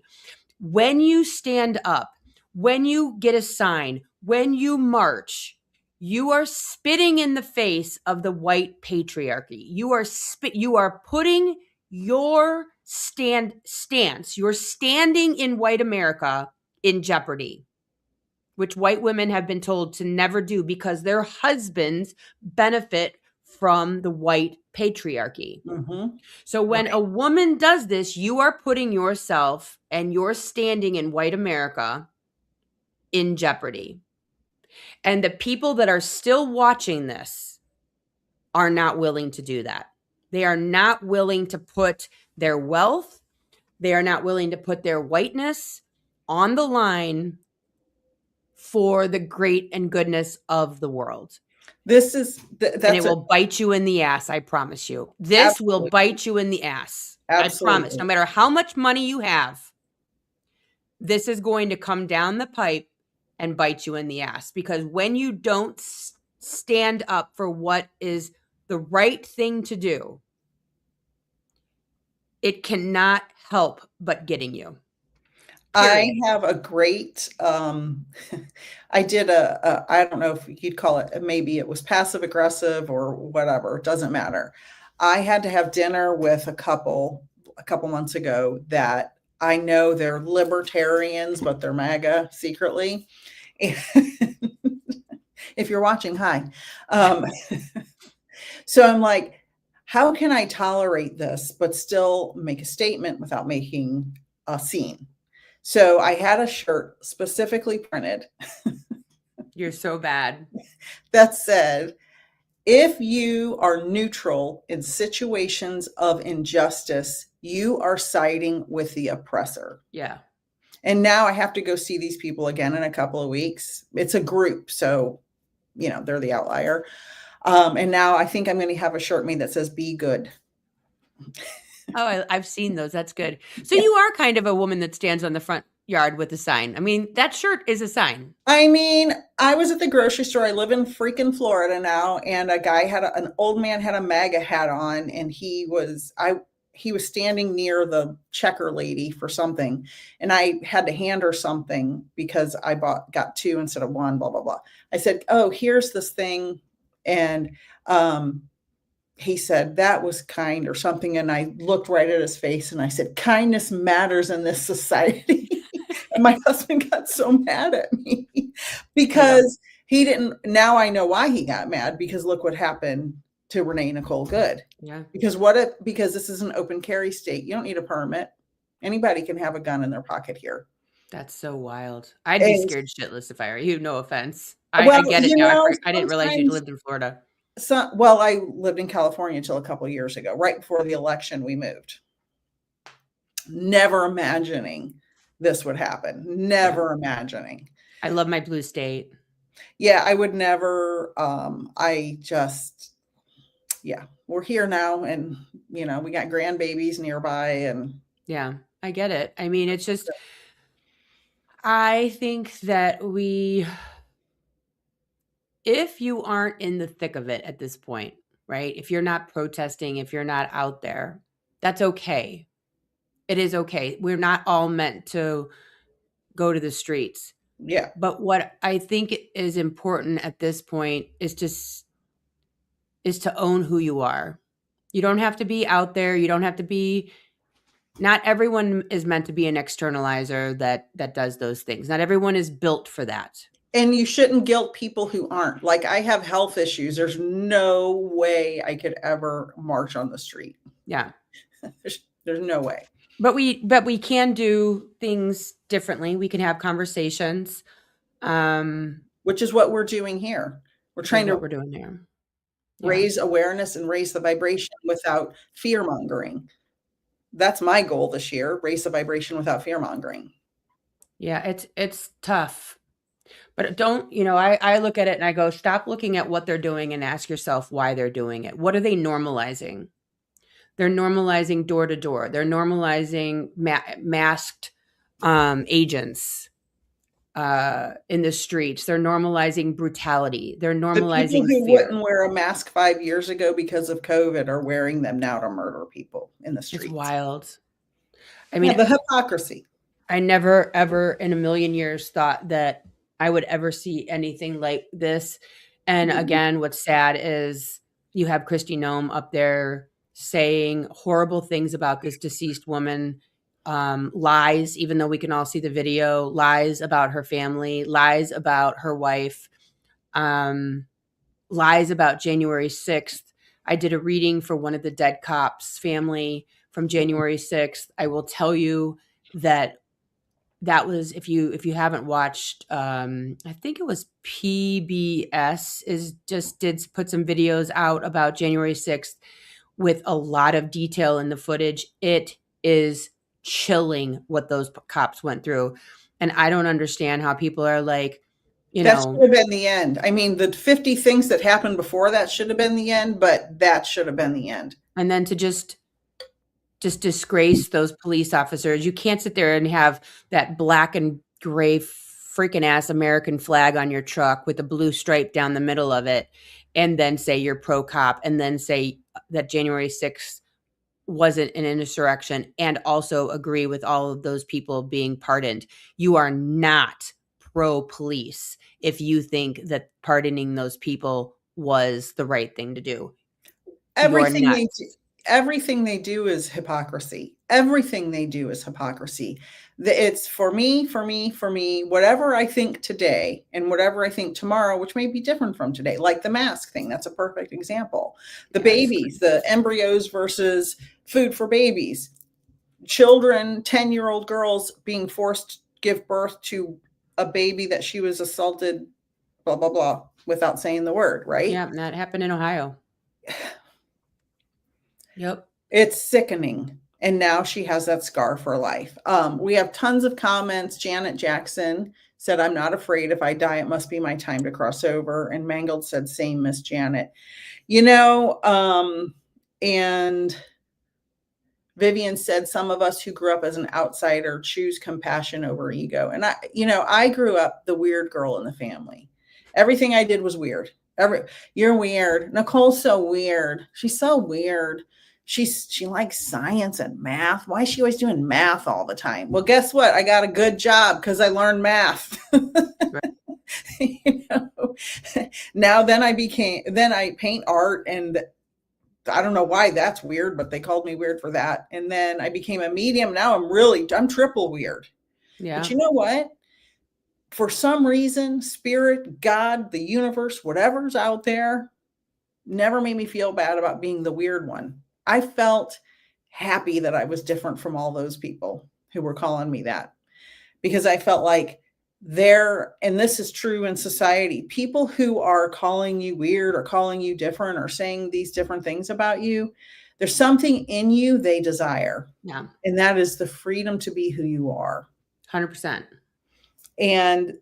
When you stand up, when you get a sign, when you march, you are spitting in the face of the white patriarchy. You are putting your stance, your standing in white America in jeopardy, which white women have been told to never do because their husbands benefit from the white patriarchy. Mm-hmm. So when a woman does this, you are putting yourself and your standing in white America in jeopardy. And the people that are still watching this are not willing to do that. They are not willing to put their wealth, they are not willing to put their whiteness on the line for the great and goodness of the world. This is and it will bite you in the ass. I promise you. This Absolutely. will bite you in the ass. Absolutely. I promise. No matter how much money you have, this is going to come down the pipe and bite you in the ass. Because when you don't stand up for what is the right thing to do, it cannot help but getting you. Period. I have a great, I did I don't know if you'd call it, maybe it was passive aggressive or whatever, it doesn't matter. I had to have dinner with a couple months ago that I know they're libertarians, but they're MAGA secretly. If you're watching, hi. So I'm like, how can I tolerate this, but still make a statement without making a scene? So I had a shirt specifically printed. You're so bad. That said, if you are neutral in situations of injustice, you are siding with the oppressor. Yeah. And now I have to go see these people again in a couple of weeks. It's a group, so, they're the outlier. And now I think I'm going to have a shirt made that says, be good. Oh, I've seen those. That's good. So you are kind of a woman that stands on the front yard with a sign. I mean, that shirt is a sign. I mean, I was at the grocery store. I live in freaking Florida now. And a guy an old man had a MAGA hat on, and he was standing near the checker lady for something. And I had to hand her something because I got two instead of one, blah, blah, blah. I said, oh, here's this thing. And, he said, that was kind or something. And I looked right at his face and I said, kindness matters in this society. And my husband got so mad at me because he didn't. Now I know why he got mad, because look what happened to Renee Nicole Good. Yeah. Because this is an open carry state. You don't need a permit. Anybody can have a gun in their pocket here. That's so wild. I'd be scared shitless if I were you. No offense. I get it now. I didn't realize you lived in Florida. Well, I lived in California until a couple of years ago. Right before the election, we moved. Never imagining this would happen. Never imagining. I love my blue state. Yeah, I would never. We're here now, and we got grandbabies nearby, and yeah, I get it. I mean, it's just, I think that if you aren't in the thick of it at this point, right? If you're not protesting, if you're not out there, that's okay. It is okay. We're not all meant to go to the streets. Yeah. But what I think is important at this point is to own who you are. You don't have to be out there. You don't have to be. Not everyone is meant to be an externalizer that does those things. Not everyone is built for that. And you shouldn't guilt people who aren't. Like, I have health issues. There's no way I could ever march on the street. Yeah. There's no way. But we can do things differently. We can have conversations, which is what we're doing here. We're which is trying what to we're doing there. Yeah. raise awareness and raise the vibration without fear mongering. That's my goal this year, raise the vibration without fear mongering. Yeah, it's tough. But don't, I look at it and I go, stop looking at what they're doing and ask yourself why they're doing it. What are they normalizing? They're normalizing door to door. They're normalizing masked agents in the streets. They're normalizing brutality. They're The people normalizing who fear. wouldn't wear a mask 5 years ago because of COVID are wearing them now to murder people in the It's streets. wild. I Yeah, mean, the hypocrisy. I never, ever in a million years thought that I would ever see anything like this. And again, what's sad is you have Christy Nome up there saying horrible things about this deceased woman, lies, even though we can all see the video, lies about her family, lies about her wife, um, lies about January 6th. I did a reading for one of the dead cops' family from January 6th. I will tell you that was, if you haven't watched, I think it was PBS is just did put some videos out about January 6th with a lot of detail in the footage. It is chilling what those cops went through, and I don't understand how people are like, That should have been the end. I mean, the 50 things that happened before that should have been the end, but that should have been the end. and then to just disgrace those police officers. You can't sit there and have that black and gray freaking ass American flag on your truck with a blue stripe down the middle of it and then say you're pro cop and then say that January 6th wasn't an insurrection and also agree with all of those people being pardoned. You are not pro police if you think that pardoning those people was the right thing to do. You're Everything they nuts. do, everything they do is hypocrisy. Everything they do is hypocrisy. It's for me, for me, for me, whatever I think today and whatever I think tomorrow, which may be different from today, like the mask thing. That's a perfect example. The Yes. babies, the embryos versus food for babies. Children, 10-year-old girls being forced to give birth to a baby that she was assaulted, blah, blah, blah, without saying the word, right? Yeah, that happened in Ohio. Yep. It's sickening. And now she has that scar for life. We have tons of comments. Janet Jackson said, I'm not afraid. If I die, it must be my time to cross over. And Mangled said, same, Miss Janet. And Vivian said, some of us who grew up as an outsider choose compassion over ego. And I grew up the weird girl in the family. Everything I did was weird. You're weird. Nicole's so weird. She's so weird. She likes science and math. Why is she always doing math all the time? Well, guess what? I got a good job because I learned math. Right. Now then I paint art, and I don't know why that's weird, but they called me weird for that. And then I became a medium. Now I'm triple weird. Yeah. But you know what? For some reason, spirit, God, the universe, whatever's out there, never made me feel bad about being the weird one. I felt happy that I was different from all those people who were calling me that, because I felt like and this is true in society, people who are calling you weird or calling you different or saying these different things about you, there's something in you they desire. Yeah. And that is the freedom to be who you are. 100%. And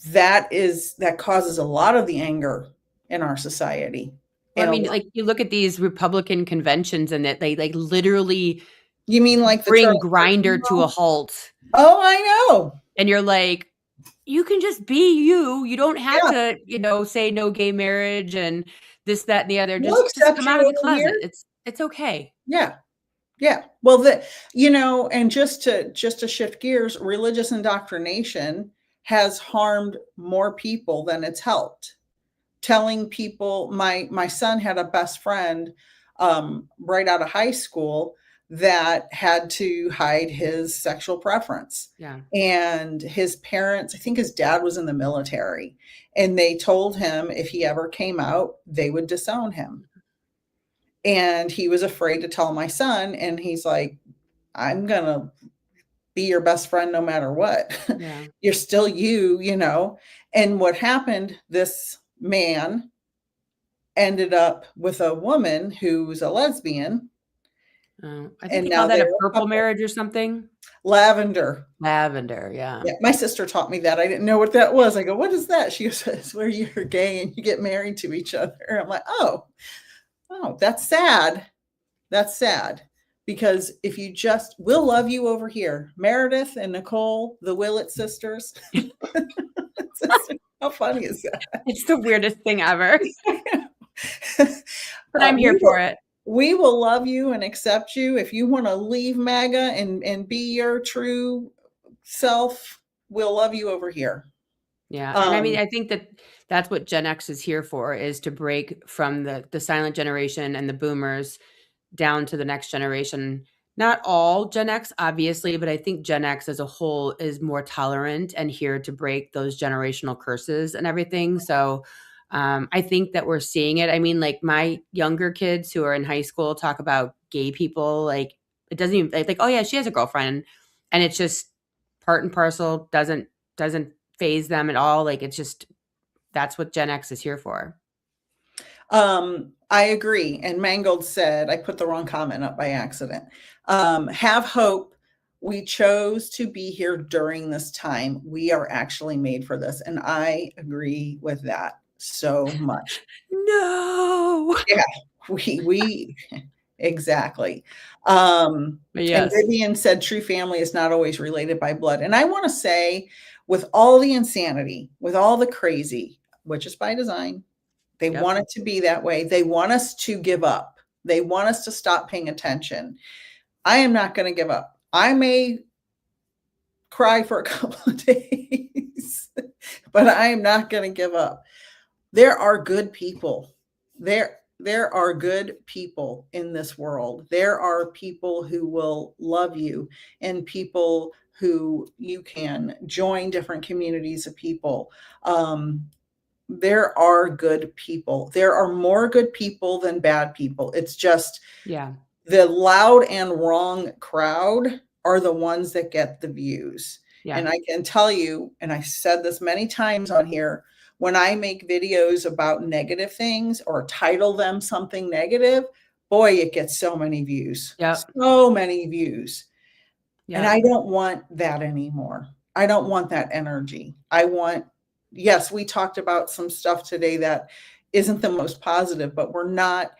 that causes a lot of the anger in our society. Well, I mean, like you look at these Republican conventions and that they like literally you mean like bring Grindr to a halt. Oh, I know. And you're like, you can just be you. You don't have to, say no gay marriage and this, that, and the other. Just come out of the closet. It's okay. Yeah. Yeah. Well, and just to shift gears, religious indoctrination has harmed more people than it's helped. Telling people, my son had a best friend right out of high school that had to hide his sexual preference. Yeah. And his parents, I think his dad was in the military, and they told him if he ever came out, they would disown him. And he was afraid to tell my son. And he's like, I'm going to be your best friend no matter what. Yeah. You're still you, you know. And what happened, this man ended up with a woman who's a lesbian, I think and they call now that a they're a purple couple. marriage or something. Lavender. Lavender, yeah. Yeah, my sister taught me that. I didn't know what that was. I go, what is that? She goes, it's where you're gay and you get married to each other. I'm like, oh, that's sad. That's sad. Because if you just, we'll love you over here. Meredith and Nicole, the Willett sisters. How funny is that? It's the weirdest thing ever, but I'm We here for it. love you and accept you. If you want to leave MAGA and be your true self, we'll love you over here. Yeah, and I mean, I think that's what Gen X is here for, is to break from the silent generation and the boomers down to the next generation. Not all Gen X, obviously, but I think Gen X as a whole is more tolerant and here to break those generational curses and everything. So I think that we're seeing it. I mean, like my younger kids who are in high school talk about gay people. Like it doesn't even like, oh yeah, she has a girlfriend, and it's just part and parcel. Doesn't phase them at all. Like it's just that's what Gen X is here for. I agree. And Mangold said, I put the wrong comment up by accident. Have hope. We chose to be here during this time. We are actually made for this. And I agree with that so much. No. Yeah, we exactly. And Yes. Vivian said true family is not always related by blood. And I want to say, with all the insanity, with all the crazy, which is by design, they Yep. want it to be that way. They want us to give up. They want us to stop paying attention. I am not going to give up. I may cry for a couple of days, but I am not going to give up. There are good people. There are good people in this world. There are people who will love you, and people who you can join different communities of people. There are good people. There are more good people than bad people. It's just Yeah. the loud and wrong crowd are the ones that get the views. Yeah. And I can tell you, and I said this many times on here, when I make videos about negative things or title them something negative, boy, it gets so many views. Yep. So many views. And Yep. I don't want that anymore. I don't want that energy. I want, yes, we talked about some stuff today that isn't the most positive, but we're not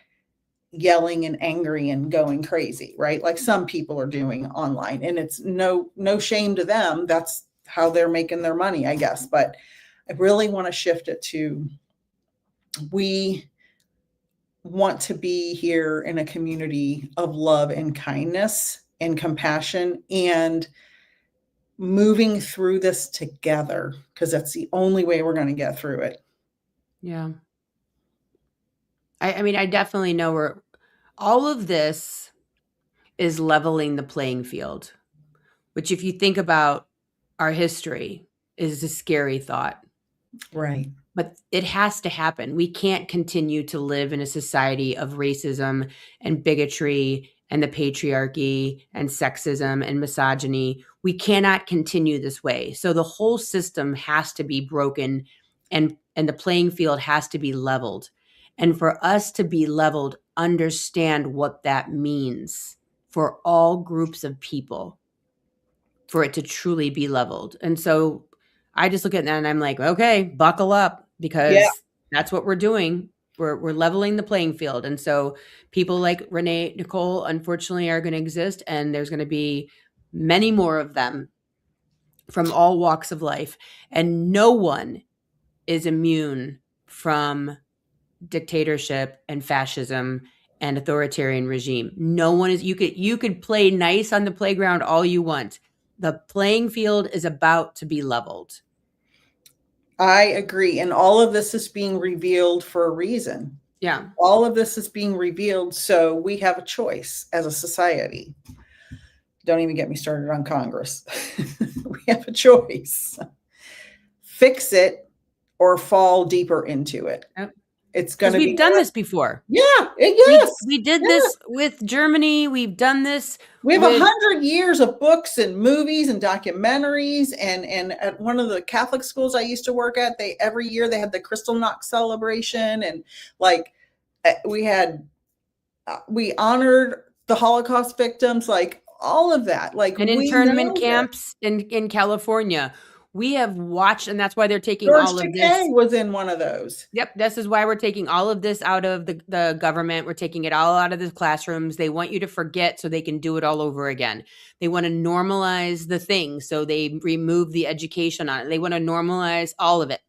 yelling and angry and going crazy, right? Like some people are doing online, and it's no shame to them. That's how they're making their money, I guess. But I really want to shift it to, we want to be here in a community of love and kindness and compassion, and moving through this together, because that's the only way we're going to get through it. Yeah. I mean, I definitely know all of this is leveling the playing field, which if you think about our history is a scary thought. Right. But it has to happen. We can't continue to live in a society of racism and bigotry and the patriarchy and sexism and misogyny. We cannot continue this way. So the whole system has to be broken, and the playing field has to be leveled. And for us to be leveled, understand what that means for all groups of people, for it to truly be leveled. And so I just look at that and I'm like, okay, buckle up, Yeah. because that's what we're doing. We're leveling the playing field. And so people like Renee, Nicole, unfortunately, are going to exist, and there's going to be many more of them from all walks of life. And no one is immune from dictatorship and fascism and authoritarian regime. No one is. You could play nice on the playground all you want. The playing field is about to be leveled. I agree. And all of this is being revealed for a reason. Yeah. All of this is being revealed so we have a choice as a society. Don't even get me started on Congress. We have a choice. Fix it or fall deeper into it. Yep. It's going Because to we've be done less. this before. Yeah, We yes. we did Yeah. this with Germany. We've done this We have with 100 years of books and movies and documentaries. And at one of the Catholic schools I used to work at, they every year they had the Crystal Knock celebration, and like we had we honored the Holocaust victims, like all of that. Like and we internment know this. camps in California. We have watched, and that's why they're taking George all of Takei this. was in one of those. Yep, this is why we're taking all of this out of the government. We're taking it all out of the classrooms. They want you to forget so they can do it all over again. They want to normalize the thing, so they remove the education on it. They want to normalize all of it.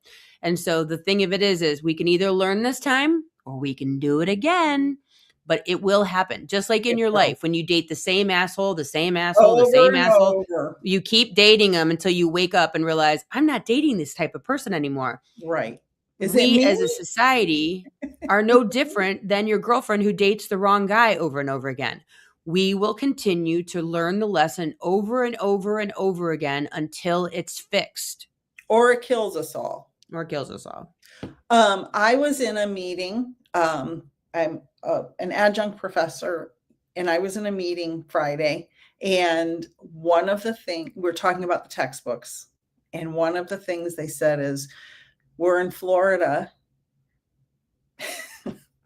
And so the thing of it is we can either learn this time or we can do it again. But it will happen. Just like in It your will. life, when you date the same asshole, the same asshole, the Over same and asshole, over. you keep dating them until you wake up and realize, I'm not dating this type of person anymore. Right. Is it We me? as a society are no different than your girlfriend who dates the wrong guy over and over again. We will continue to learn the lesson over and over and over again until it's fixed Or it kills us all. or kills us all. I was in a meeting. I'm an adjunct professor, and I was in a meeting Friday. And one of the things we're talking about the textbooks, and one of the things they said is, we're in Florida.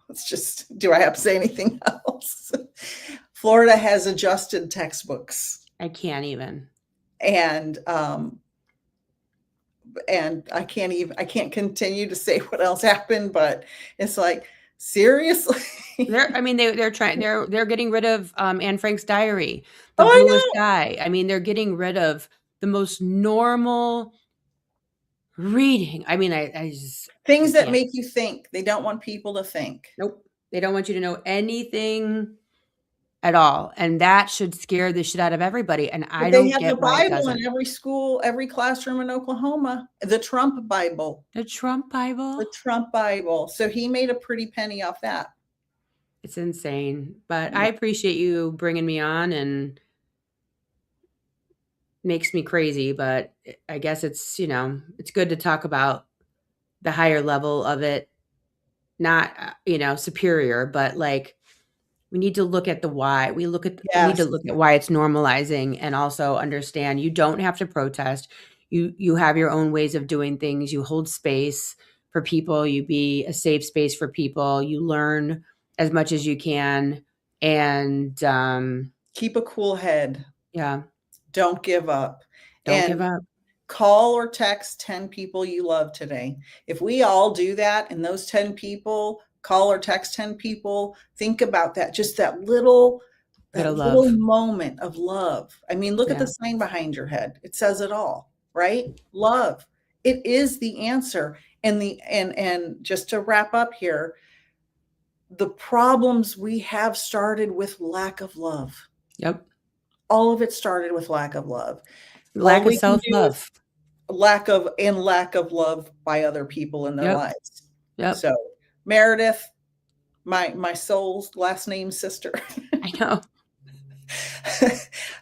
Let's just, do I have to say anything else? Florida has adjusted textbooks. I can't even. And I can't continue to say what else happened, but it's like, seriously. They're getting rid of Anne Frank's diary, The Oh, I Bluest know. Sky. I mean, they're getting rid of the most normal reading. I mean, I just Things that can't. make you think. They don't want people to think. Nope. They don't want you to know anything at all. And that should scare the shit out of everybody. And I But they don't have the get why it Bible in doesn't. every school, every classroom in Oklahoma, the Trump Bible. The Trump Bible? The Trump Bible. So he made a pretty penny off that. It's insane. But I appreciate you bringing me on, and makes me crazy. But I guess it's, it's good to talk about the higher level of it. Not, superior, but like, we need to look at the why. We need to Yes. look at why it's normalizing, and also understand you don't have to protest. You have your own ways of doing things. You hold space for people. You be a safe space for people. You learn as much as you can, and Keep a cool head. yeah, Don't give up. don't give up. Call or text 10 people you love today. If we all do that, and those 10 people call or text 10 people, think about that. Just that little moment of love. I mean, look at the sign behind your head. It says it all, right? Love. It is the answer. And just to wrap up here, the problems we have started with lack of love. Yep. All of it started with lack of love. Lack of self-love. Lack of love by other people in their lives. Yep. So Meredith, my soul's last name sister. I know.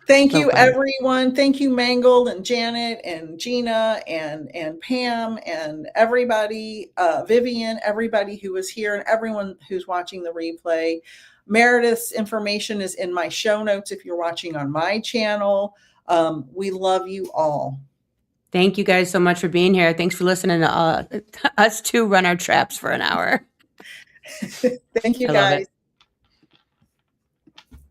Thank you, everyone. Thank you, Mangold and Janet and Gina and Pam and everybody, Vivian, everybody who was here, and everyone who's watching the replay. Meredith's information is in my show notes if you're watching on my channel. We love you all. Thank you guys so much for being here. Thanks for listening to us two run our traps for an hour. Thank you, guys.